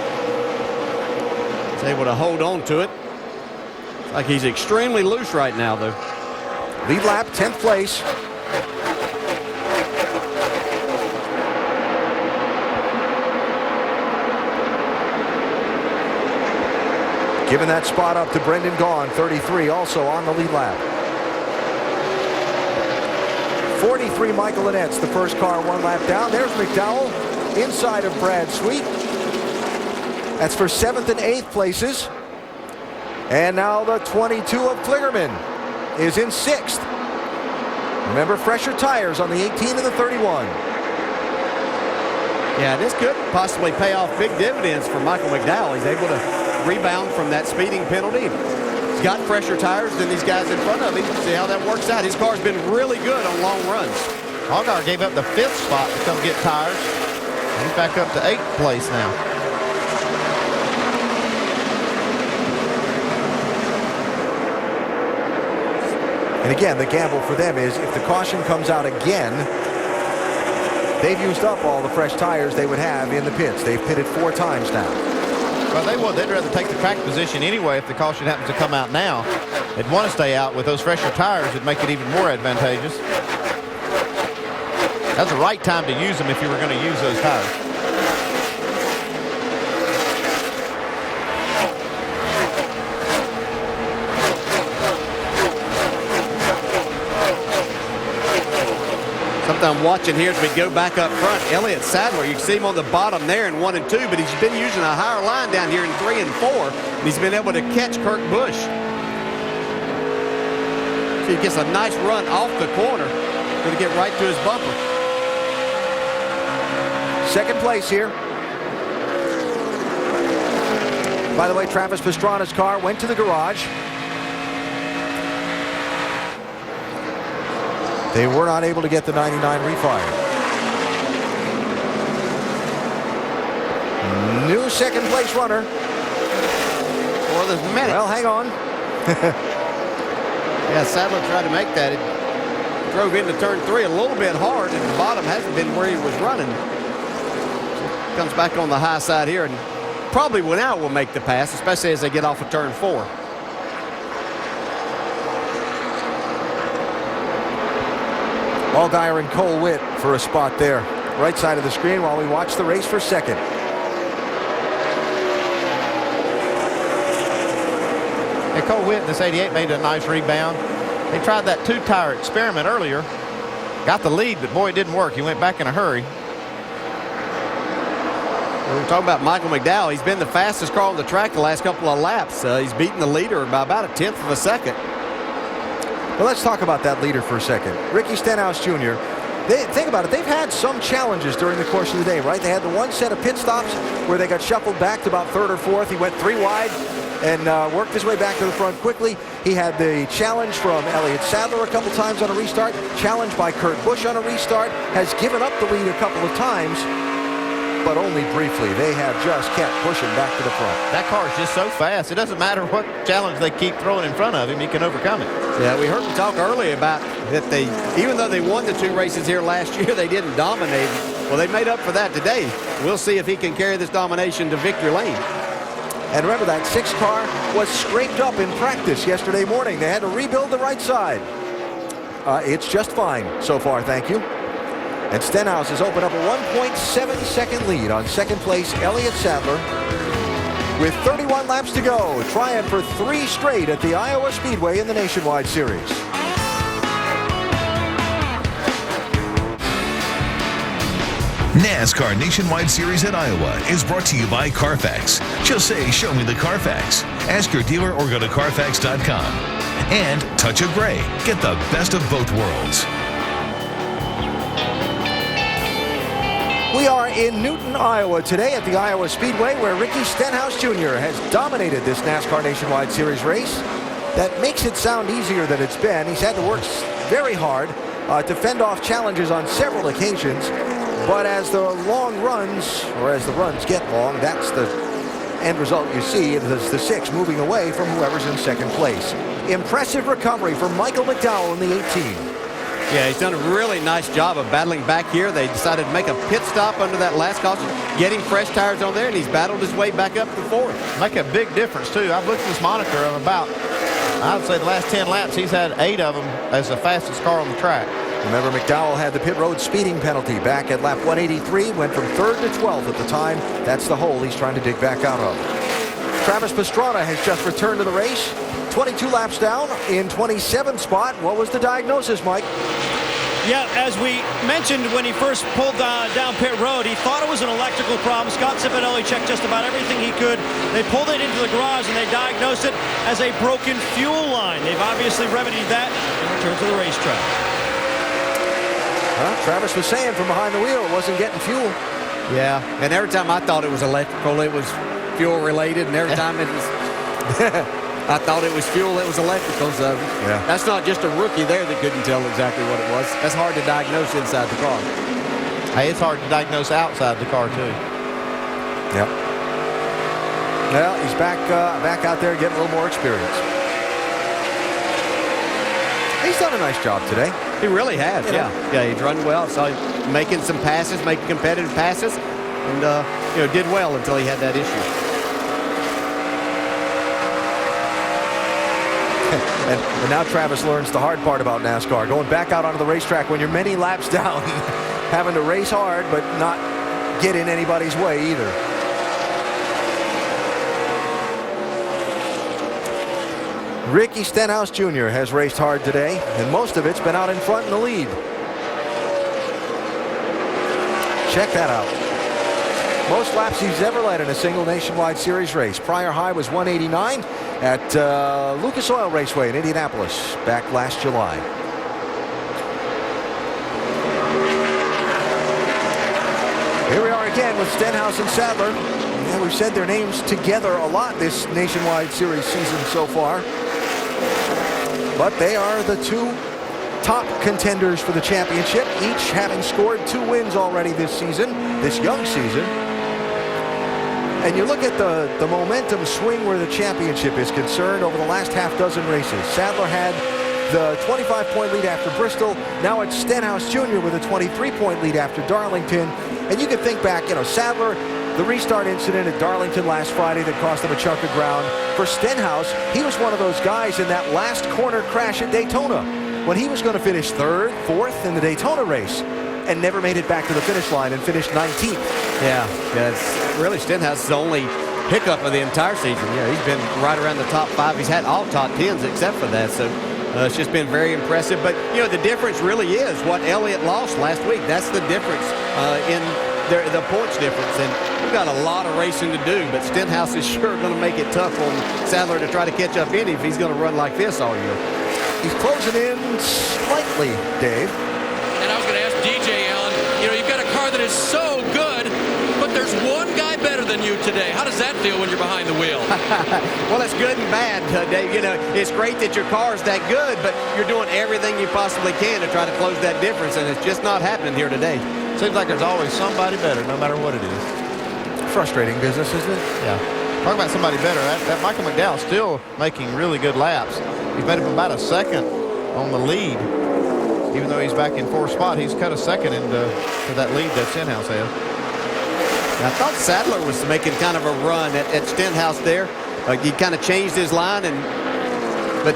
Speaker 3: He's able to hold on to it. It's like he's extremely loose right now, though.
Speaker 2: Lead lap, 10th place. Giving that spot up to Brendan Gaughan, 33, also on the lead lap. 43, Michael Annette's the first car, 1 lap down. There's McDowell inside of Brad Sweet. That's for 7th and 8th places. And now the 22 of Kligerman is in 6th. Remember, fresher tires on the 18 and the 31.
Speaker 3: Yeah, this could possibly pay off big dividends for Michael McDowell. He's able to rebound from that speeding penalty. He's got fresher tires than these guys in front of him. See how that works out. His car's been really good on long runs.
Speaker 4: Allgaier gave up the 5th spot to come get tires. He's back up to 8th place now.
Speaker 2: And again, the gamble for them is if the caution comes out again, they've used up all the fresh tires they would have in the pits. They've pitted 4 times now.
Speaker 4: Well, they would. They'd rather take the track position anyway if the caution happens to come out now. They'd want to stay out with those fresher tires. It'd make it even more advantageous. That's the right time to use them if you were going to use those tires.
Speaker 3: I'm watching here as we go back up front. Elliott Sadler, you can see him on the bottom there in 1 and 2, but he's been using a higher line down here in 3 and 4, and he's been able to catch Kurt Busch. So he gets a nice run off the corner. Going to get right to his bumper.
Speaker 2: 2nd place here. By the way, Travis Pastrana's car went to the garage. They were not able to get the 99 refire. New 2nd place runner.
Speaker 3: For the minute.
Speaker 2: Well, hang on.
Speaker 3: Yeah, Sadler tried to make that. It drove into turn 3 a little bit hard, and the bottom hasn't been where he was running. So comes back on the high side here, and probably now will make the pass, especially as they get off of turn 4.
Speaker 2: Allgaier and Cole Witt for a spot there. Right side of the screen while we watch the race for 2nd.
Speaker 4: Hey, Cole Witt in this 88 made a nice rebound. They tried that 2-tire experiment earlier. Got the lead, but boy, it didn't work. He went back in a hurry.
Speaker 3: We were talking about Michael McDowell. He's been the fastest car on the track the last couple of laps. He's beaten the leader by about 1/10 of a second.
Speaker 2: Well, let's talk about that leader for a second. Ricky Stenhouse Jr. Think about it. They've had some challenges during the course of the day, right? They had the 1 set of pit stops where they got shuffled back to about 3rd or 4th. He went 3 wide and worked his way back to the front quickly. He had the challenge from Elliott Sadler a couple times on a restart. Challenged by Kurt Busch on a restart. Has given up the lead a couple of times, but only briefly. They have just kept pushing back to the front.
Speaker 4: That car is just so fast. It doesn't matter what challenge they keep throwing in front of him. He can overcome it.
Speaker 3: Yeah, we heard them talk earlier about that even though they won the 2 races here last year, they didn't dominate. Well, they made up for that today. We'll see if he can carry this domination to victory lane.
Speaker 2: And remember, that 6 car was scraped up in practice yesterday morning. They had to rebuild the right side. It's just fine so far, thank you. And Stenhouse has opened up a 1.7-second lead on 2nd place Elliott Sadler. With 31 laps to go, trying for 3 straight at the Iowa Speedway in the Nationwide Series.
Speaker 14: NASCAR Nationwide Series at Iowa is brought to you by Carfax. Just say, show me the Carfax. Ask your dealer or go to Carfax.com. And Touch of Gray. Get the best of both worlds.
Speaker 2: We are in Newton, Iowa today at the Iowa Speedway, where Ricky Stenhouse Jr. has dominated this NASCAR Nationwide Series race. That makes it sound easier than it's been. He's had to work very hard to fend off challenges on several occasions. But as the long runs, or as the runs get long, that's the end result you see. It is the 6 moving away from whoever's in second place. Impressive recovery from Michael McDowell in the 18.
Speaker 3: Yeah, he's done a really nice job of battling back here. They decided to make a pit stop under that last caution, getting fresh tires on there, and he's battled his way back up to 4th.
Speaker 4: Make a big difference, too. I've looked at this monitor of about, I would say the last 10 laps, he's had 8 of them as the fastest car on the track.
Speaker 2: Remember, McDowell had the pit road speeding penalty back at lap 183, went from 3rd to 12th at the time. That's the hole he's trying to dig back out of. Travis Pastrana has just returned to the race. 22 laps down in 27th spot. What was the diagnosis, Mike?
Speaker 6: Yeah, as we mentioned when he first pulled down pit road, he thought it was an electrical problem. Scott Cipotelli checked just about everything he could. They pulled it into the garage and they diagnosed it as a broken fuel line. They've obviously remedied that and returned to the racetrack.
Speaker 2: Well, Travis was saying from behind the wheel it wasn't getting fuel.
Speaker 3: Yeah, and every time I thought it was electrical, it was fuel related, and every time it was I thought it was fuel, it was electrical. So that's not just a rookie there that couldn't tell exactly what it was. That's hard to diagnose inside the car.
Speaker 4: Hey, it's hard to diagnose outside the car too.
Speaker 2: Yep. Well, he's back out there getting a little more experience. He's done a nice job today.
Speaker 3: He really has, yeah. He's run well. So making some passes, making competitive passes, and did well until he had that issue.
Speaker 2: and now Travis learns the hard part about NASCAR, going back out onto the racetrack when you're many laps down, having to race hard but not get in anybody's way either. Ricky Stenhouse Jr. has raced hard today, and most of it's been out in front in the lead. Check that out. Most laps he's ever led in a single Nationwide Series race. Prior high was 189 at Lucas Oil Raceway in Indianapolis back last July. Here we are again with Stenhouse and Sadler. Yeah, we've said their names together a lot this Nationwide Series season so far. But they are the 2 top contenders for the championship, each having scored 2 wins already this season, this young season. And you look at the momentum swing where the championship is concerned over the last half dozen races. Sadler had the 25-point lead after Bristol. Now it's Stenhouse Jr. with a 23-point lead after Darlington. And you can think back, Sadler, the restart incident at Darlington last Friday that cost him a chunk of ground. For Stenhouse, he was one of those guys in that last corner crash at Daytona when he was going to finish 3rd, 4th in the Daytona race and never made it back to the finish line and finished 19th.
Speaker 3: Yeah, it's really Stenhouse's only hiccup of the entire season. Yeah, he's been right around the top 5. He's had all top 10s except for that. So it's just been very impressive. But, the difference really is what Elliott lost last week. That's the difference in the points difference. And we've got a lot of racing to do, but Stenhouse is sure going to make it tough on Sadler to try to catch up in if he's going to run like this all year.
Speaker 2: He's closing in slightly, Dave.
Speaker 10: And I was going to ask DJ, Allen, you've got a car that is so good, but there's one guy better than you today. How does that feel when you're behind the wheel?
Speaker 3: Well, it's good and bad, Dave. It's great that your car is that good, but you're doing everything you possibly can to try to close that difference, and it's just not happening here today.
Speaker 4: Seems like there's always somebody better, no matter what it is.
Speaker 2: Frustrating business, isn't it?
Speaker 4: Yeah. Talk about somebody better. That Michael McDowell still making really good laps. He's made him about a second on the lead. Even though he's back in 4th spot, he's cut a second into that lead that Stenhouse has.
Speaker 3: I thought Sadler was making kind of a run at Stenhouse there. He kind of changed his line, but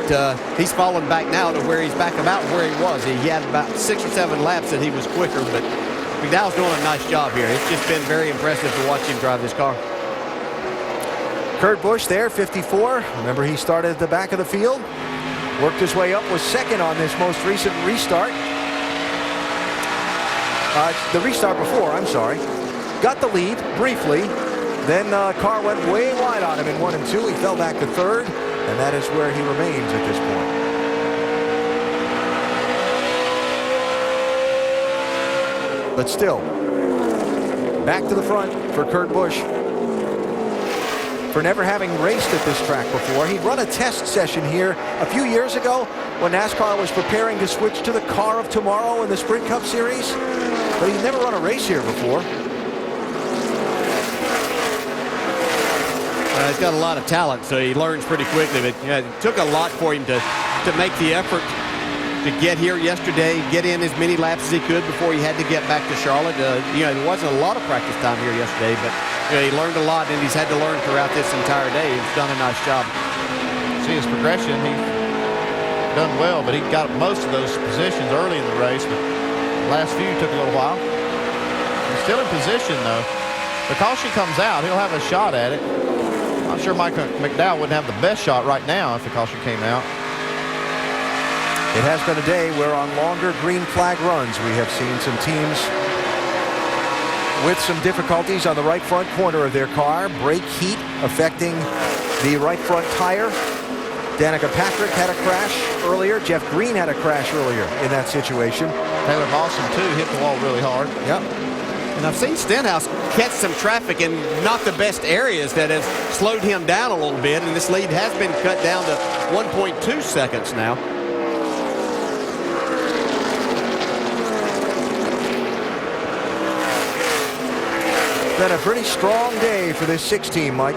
Speaker 3: he's fallen back now to where he's back about where he was. He had about 6 or 7 laps that he was quicker, but McDowell's doing a nice job here. It's just been very impressive to watch him drive this car.
Speaker 2: Kurt Busch there, 54. Remember, he started at the back of the field. Worked his way up, was second on this most recent restart. The restart before, I'm sorry. Got the lead briefly. Then car went way wide on him in 1 and 2. He fell back to third, and that is where he remains at this point. But still, back to the front for Kurt Busch. For never having raced at this track before. He'd run a test session here a few years ago when NASCAR was preparing to switch to the car of tomorrow in the Sprint Cup Series. But he'd never run a race here before.
Speaker 3: He's got a lot of talent, so he learns pretty quickly. But it took a lot for him to make the effort to get here yesterday, get in as many laps as he could before he had to get back to Charlotte. There wasn't a lot of practice time here yesterday, but he learned a lot, and he's had to learn throughout this entire day. He's done a nice job.
Speaker 4: See his progression. He's done well, but he got most of those positions early in the race, but the last few took a little while. He's still in position, though. The caution comes out, he'll have a shot at it. I'm sure Mike McDowell wouldn't have the best shot right now if the caution came out.
Speaker 2: It has been a day where on longer green flag runs we have seen some teams with some difficulties on the right front corner of their car. Brake heat affecting the right front tire. Danica Patrick had a crash earlier. Jeff Green had a crash earlier in that situation.
Speaker 4: Taylor Lawson, too, hit the wall really hard.
Speaker 2: Yep.
Speaker 3: And I've seen Stenhouse catch some traffic in not the best areas that has slowed him down a little bit, and this lead has been cut down to 1.2 seconds now.
Speaker 2: Been a pretty strong day for this 6 team, Mike.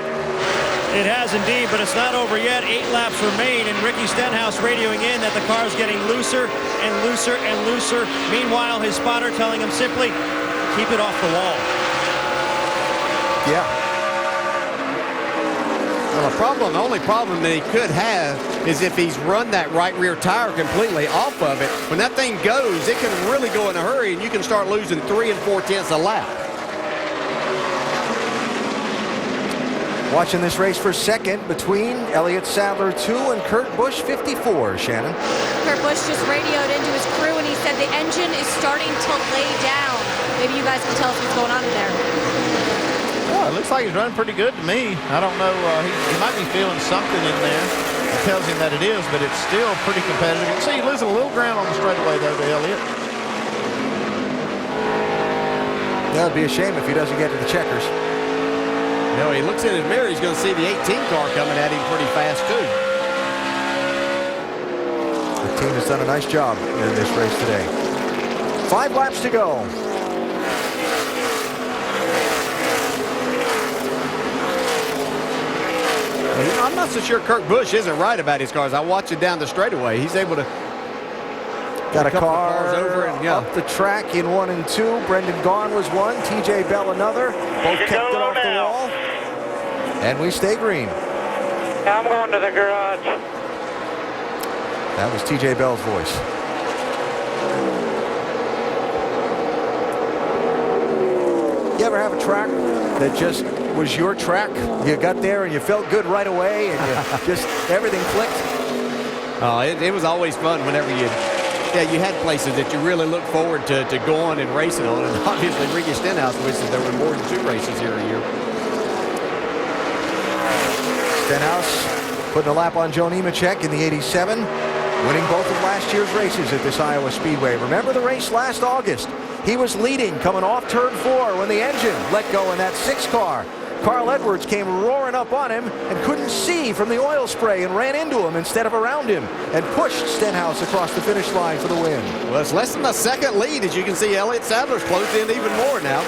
Speaker 6: It has indeed, but it's not over yet. 8 laps remain, and Ricky Stenhouse radioing in that the car is getting looser and looser and looser. Meanwhile, his spotter telling him simply, keep it off the wall.
Speaker 2: Yeah.
Speaker 3: Well, the only problem that he could have is if he's run that right rear tire completely off of it. When that thing goes, it can really go in a hurry, and you can start losing 3 4/10 a lap.
Speaker 2: Watching this race for second between Elliott Sadler 2 and Kurt Busch 54, Shannon.
Speaker 9: Kurt Busch just radioed into his crew and he said the engine is starting to lay down. Maybe you guys can tell us what's going on in there.
Speaker 4: Well, it looks like he's running pretty good to me. I don't know. He might be feeling something in there. It tells him that it is, but it's still pretty competitive. You can see he's losing a little ground on the straightaway, though, to Elliott.
Speaker 2: That would be a shame if he doesn't get to the checkers.
Speaker 3: No, he looks in his mirror, he's going to see the 18 car coming at him pretty fast, too.
Speaker 2: The team has done a nice job in this race today. 5 laps to go.
Speaker 3: I'm not so sure Kurt Busch isn't right about his cars. I watched it down the straightaway. He's able to
Speaker 2: got a car
Speaker 3: over and
Speaker 2: up the track in 1 and 2. Brendan Gaughan was 1. TJ Bell another. Both kept it off the wall. And we stay green.
Speaker 8: I'm going to the garage.
Speaker 2: That was TJ Bell's voice. You ever have a track that just was your track? You got there and you felt good right away and you just everything clicked?
Speaker 3: Oh, it was always fun whenever you had places that you really look forward to going and racing on. And obviously Ricky Stenhouse wishes there were more than 2 races here a year.
Speaker 2: Stenhouse putting a lap on Joe Nemechek in the 87, winning both of last year's races at this Iowa Speedway. Remember the race last August? He was leading coming off turn 4 when the engine let go in that 6 car. Carl Edwards came roaring up on him and couldn't see from the oil spray and ran into him instead of around him and pushed Stenhouse across the finish line for the win.
Speaker 3: Well, it's less than a second lead. As you can see, Elliott Sadler's closed in even more now.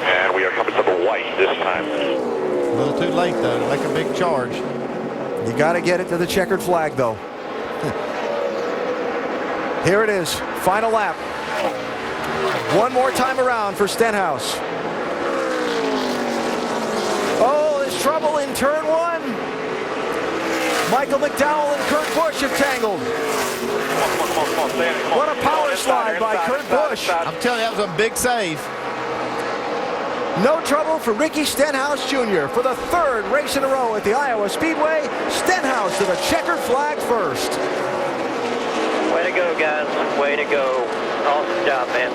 Speaker 11: And we are coming to the white this time.
Speaker 4: A little too late, though, to make a big charge.
Speaker 2: You got to get it to the checkered flag, though. Here it is, final lap. One more time around for Stenhouse. Oh, there's trouble in turn 1. Michael McDowell and Kurt Busch have tangled. What a power slide by Kurt Busch.
Speaker 4: I'm telling you, that was a big save.
Speaker 2: No trouble for Ricky Stenhouse Jr. for the 3rd race in a row at the Iowa Speedway. Stenhouse to the checkered flag first.
Speaker 8: Way to go, guys. Way to go. Awesome job, man.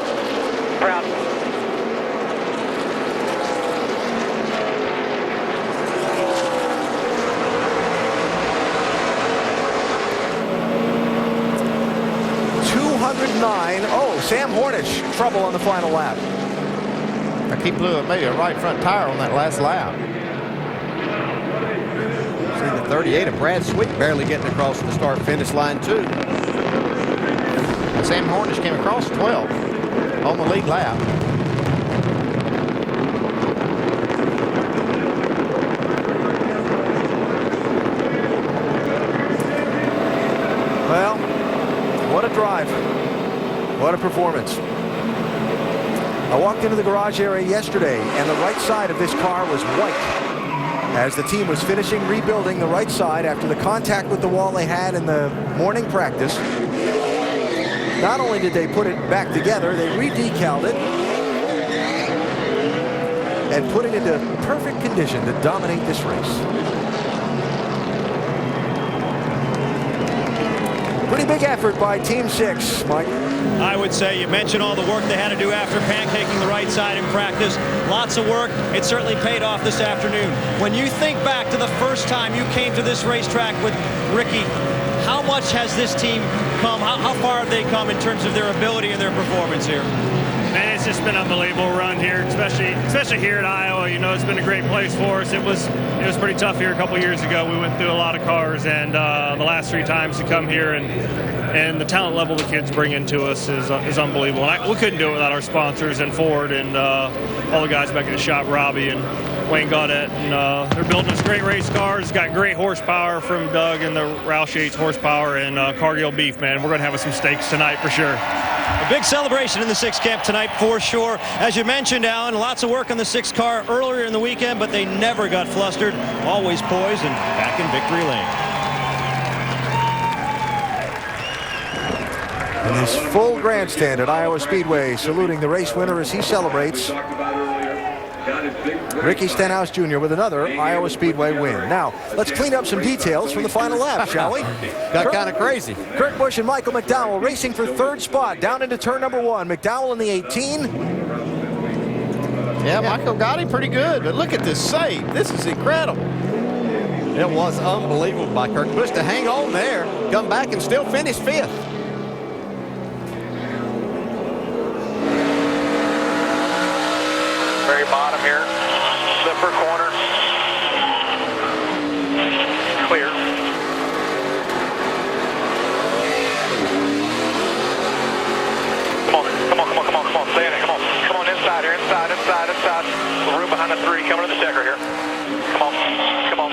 Speaker 8: Proud.
Speaker 2: Oh, Sam Hornish, trouble on the final lap.
Speaker 4: I keep blew maybe a right front tire on that last lap.
Speaker 3: See the 38 of Brad Sweet barely getting across the start-finish line, too.
Speaker 4: Sam Hornish came across 12 on the lead lap.
Speaker 2: Well, what a drive. What a performance. I walked into the garage area yesterday, and the right side of this car was white as the team was finishing rebuilding the right side after the contact with the wall they had in the morning practice. Not only did they put it back together, they re-decaled it and put it into perfect condition to dominate this race. Pretty big effort by Team 6, Mike.
Speaker 6: I would say you mentioned all the work they had to do after pancaking the right side in practice. Lots of work. It certainly paid off this afternoon. When you think back to the first time you came to this racetrack with Ricky, how much has this team come? How far have they come in terms of their ability and their performance here?
Speaker 15: Man, it's just been an unbelievable run here, especially here at Iowa. You know, it's been a great place for us. It was pretty tough here a couple years ago. We went through a lot of cars, and the last 3 times to come here and the talent level the kids bring into us is unbelievable. And we couldn't do it without our sponsors and Ford and all the guys back in the shop, Robbie and Wayne Gaudette. And they're building us great race cars. It's got great horsepower from Doug and the Roush Yates horsepower and Cargill beef, man. We're going to have some steaks tonight for sure.
Speaker 6: A big celebration in the 6 camp tonight for sure. As you mentioned, Alan, lots of work on the 6 car earlier in the weekend, but they never got flustered. Always poised and back in victory lane.
Speaker 2: And this full grandstand at Iowa Speedway saluting the race winner as he celebrates. Ricky Stenhouse Jr. with another Iowa Speedway win. Now, let's clean up some details from the final lap, shall we?
Speaker 3: Got kind of crazy.
Speaker 2: Kurt Busch and Michael McDowell racing for 3rd spot down into turn number 1. McDowell in the 18.
Speaker 4: Yeah, Michael got him pretty good, but look at this save. This is incredible.
Speaker 3: It was unbelievable by Kurt Busch to hang on there, come back and still finish 5th.
Speaker 8: Very bottom here. Slipper corner. Clear. Come on. Stay in it. Come on inside here. Inside. The room behind the 3 coming to the checker here. Come on.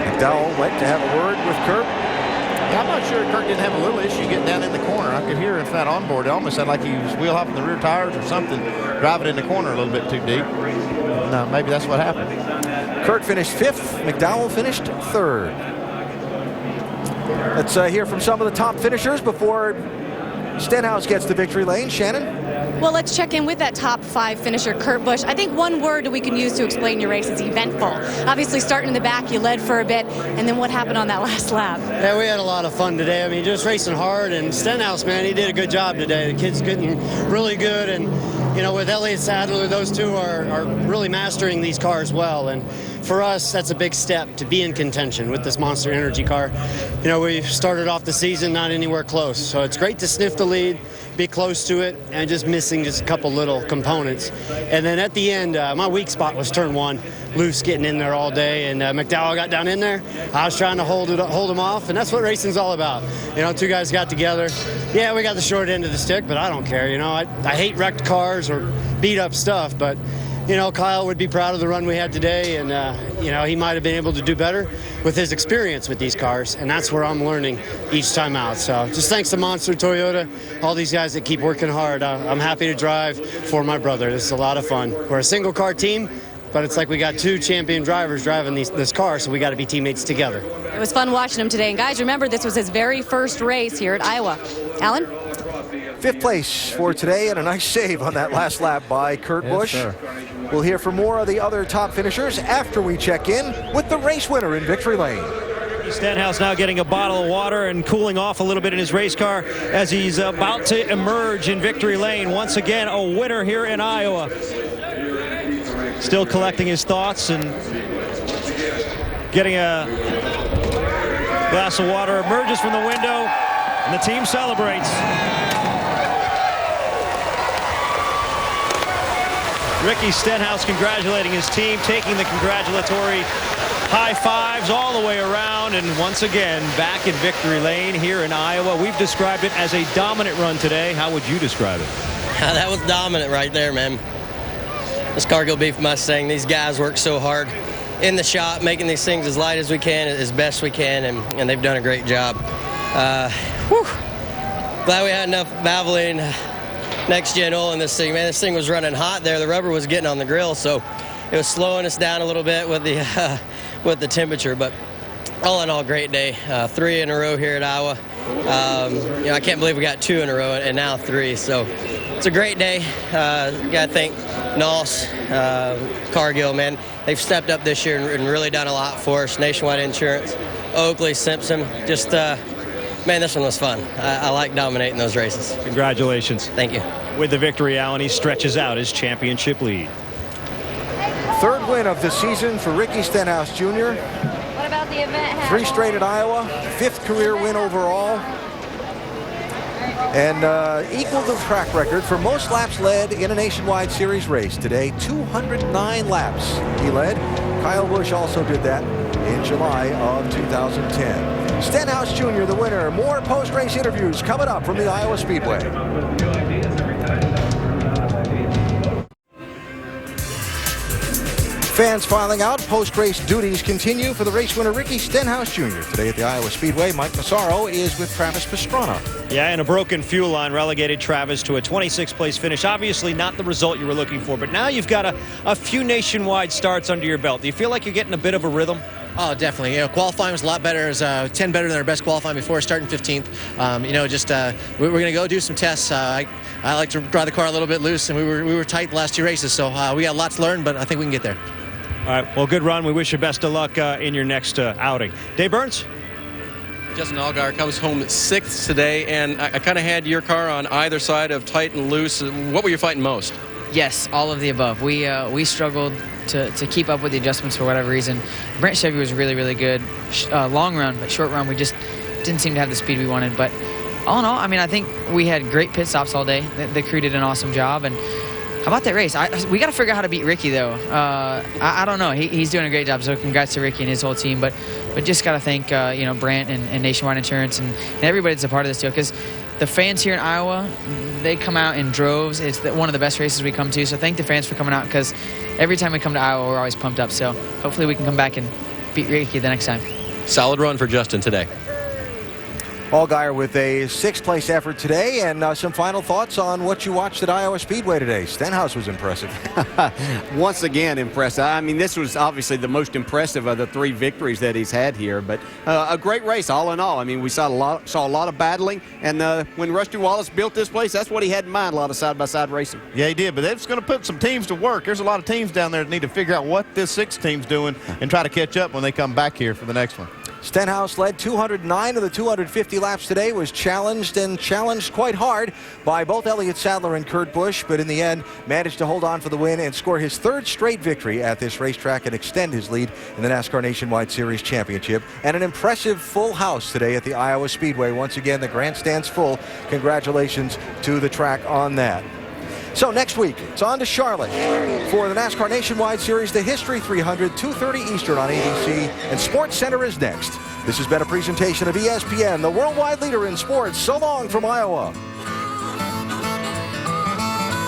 Speaker 2: McDowell went to have a word with Kurt.
Speaker 4: Yeah, I'm not sure Kurt didn't have a little issue getting down in the corner. I could hear it from that onboard. It almost sounded like he was wheel hopping the rear tires or something, driving in the corner a little bit too deep. No, maybe that's what happened.
Speaker 2: Kurt finished 5th. McDowell finished 3rd. Let's hear from some of the top finishers before Stenhouse gets the victory lane. Shannon?
Speaker 9: Well, let's check in with that top 5 finisher, Kurt Busch. I think one word we can use to explain your race is eventful. Obviously, starting in the back, you led for a bit, and then what happened on that last lap?
Speaker 16: Yeah, we had a lot of fun today. I mean, just racing hard, and Stenhouse, man, he did a good job today. The kid's getting really good, and, you know, with Elliott Sadler, those two are really mastering these cars well, and for us, that's a big step to be in contention with this Monster Energy car. You know, we started off the season not anywhere close, so it's great to sniff the lead, be close to it, and just missing just a couple little components. And then at the end, my weak spot was turn 1, loose getting in there all day, and McDowell got down in there. I was trying to hold him off, and that's what racing's all about. You know, 2 guys got together. Yeah, we got the short end of the stick, but I don't care. You know, I hate wrecked cars or beat up stuff, but you know, Kyle would be proud of the run we had today, and, you know, he might have been able to do better with his experience with these cars, and that's where I'm learning each time out. So just thanks to Monster Toyota, all these guys that keep working hard. I'm happy to drive for my brother. This is a lot of fun. We're a single-car team, but it's like we got 2 champion drivers driving this car, so we got to be teammates together.
Speaker 9: It was fun watching him today, and guys, remember, this was his very first race here at Iowa. Alan?
Speaker 2: 5th place for today, and a nice save on that last lap by Kurt Busch.
Speaker 4: Sir.
Speaker 2: We'll hear from more of the other top finishers after we check in with the race winner in victory lane.
Speaker 6: Stenhouse now getting a bottle of water and cooling off a little bit in his race car as he's about to emerge in victory lane. Once again, a winner here in Iowa. Still collecting his thoughts and getting a glass of water, emerges from the window, and the team celebrates. Ricky Stenhouse congratulating his team, taking the congratulatory high fives all the way around, and once again back in victory lane here in Iowa. We've described it as a dominant run today. How would you describe it?
Speaker 17: That was dominant right there, man. This Cargill Beef Mustang, these guys work so hard in the shop, making these things as light as we can, as best we can, and they've done a great job. Glad we had enough Valvoline next gen oil in this thing, man. This thing was running hot there. The rubber was getting on the grill, so it was slowing us down a little bit with the temperature. But all in all, great day. 3 in a row here at Iowa. I can't believe we got 2 in a row and now 3. So it's a great day. Got to thank NOS, Cargill, man. They've stepped up this year and really done a lot for us. Nationwide Insurance, Oakley, Simpson, just. Man, this one was fun. I like dominating those races.
Speaker 6: Congratulations.
Speaker 17: Thank you.
Speaker 6: With the victory, Alan, he stretches out his championship lead.
Speaker 2: 3rd win of the season for Ricky Stenhouse Jr.
Speaker 13: What about the event?
Speaker 2: 3 straight at Iowa, 5th career win overall, and equaled the track record for most laps led in a nationwide series race today. 209 laps he led. Kyle Busch also did that in July of 2010. Stenhouse Jr., the winner. More post-race interviews coming up from the Iowa Speedway. Fans filing out. Post-race duties continue for the race winner Ricky Stenhouse Jr. Today at the Iowa Speedway, Mike Massaro is with Travis Pastrana.
Speaker 6: Yeah, and a broken fuel line relegated Travis to a 26th place finish. Obviously not the result you were looking for, but now you've got a few nationwide starts under your belt. Do you feel like you're getting a bit of a rhythm?
Speaker 18: Oh, definitely. Qualifying was a lot better. It was 10 better than our best qualifying before starting 15th. We're going to go do some tests. I like to drive the car a little bit loose, and we were tight the last 2 races, so we got lots to learn, but I think we can get there.
Speaker 6: All right, well, good run. We wish you best of luck in your next outing. Dave Burns?
Speaker 10: Justin Allgaier comes home 6th today, and I kind of had your car on either side of tight and loose. What were you fighting most?
Speaker 19: Yes, all of the above. We struggled to keep up with the adjustments for whatever reason. Brent Chevy was really, really good. Long run, but short run, we just didn't seem to have the speed we wanted. But all in all, I mean, I think we had great pit stops all day. The crew did an awesome job. And how about that race? We got to figure out how to beat Ricky, though. I don't know. He's doing a great job, so congrats to Ricky and his whole team. But just got to thank Brant and Nationwide Insurance and everybody that's a part of this deal, because the fans here in Iowa, they come out in droves. It's one of the best races we come to, so thank the fans for coming out, because every time we come to Iowa, we're always pumped up. So hopefully we can come back and beat Ricky the next time.
Speaker 10: Solid run for Justin today.
Speaker 2: Allgaier with a 6th place effort today, and some final thoughts on what you watched at Iowa Speedway today. Stenhouse was impressive.
Speaker 3: Once again, impressive. I mean, this was obviously the most impressive of the 3 victories that he's had here, but a great race all in all. I mean, we saw a lot of battling, and when Rusty Wallace built this place, that's what he had in mind, a lot of side-by-side racing.
Speaker 4: Yeah, he did, but that's going to put some teams to work. There's a lot of teams down there that need to figure out what this 6th team's doing and try to catch up when they come back here for the next one.
Speaker 2: Stenhouse led 209 of the 250 laps today, was challenged quite hard by both Elliott Sadler and Kurt Busch, but in the end managed to hold on for the win and score his 3rd straight victory at this racetrack and extend his lead in the NASCAR Nationwide Series Championship. And an impressive full house today at the Iowa Speedway. Once again, the grandstand's full. Congratulations to the track on that. So next week, it's on to Charlotte for the NASCAR Nationwide Series, the History 300, 2:30 Eastern on ABC, and Sports Center is next. This has been a presentation of ESPN, the worldwide leader in sports. So long from Iowa.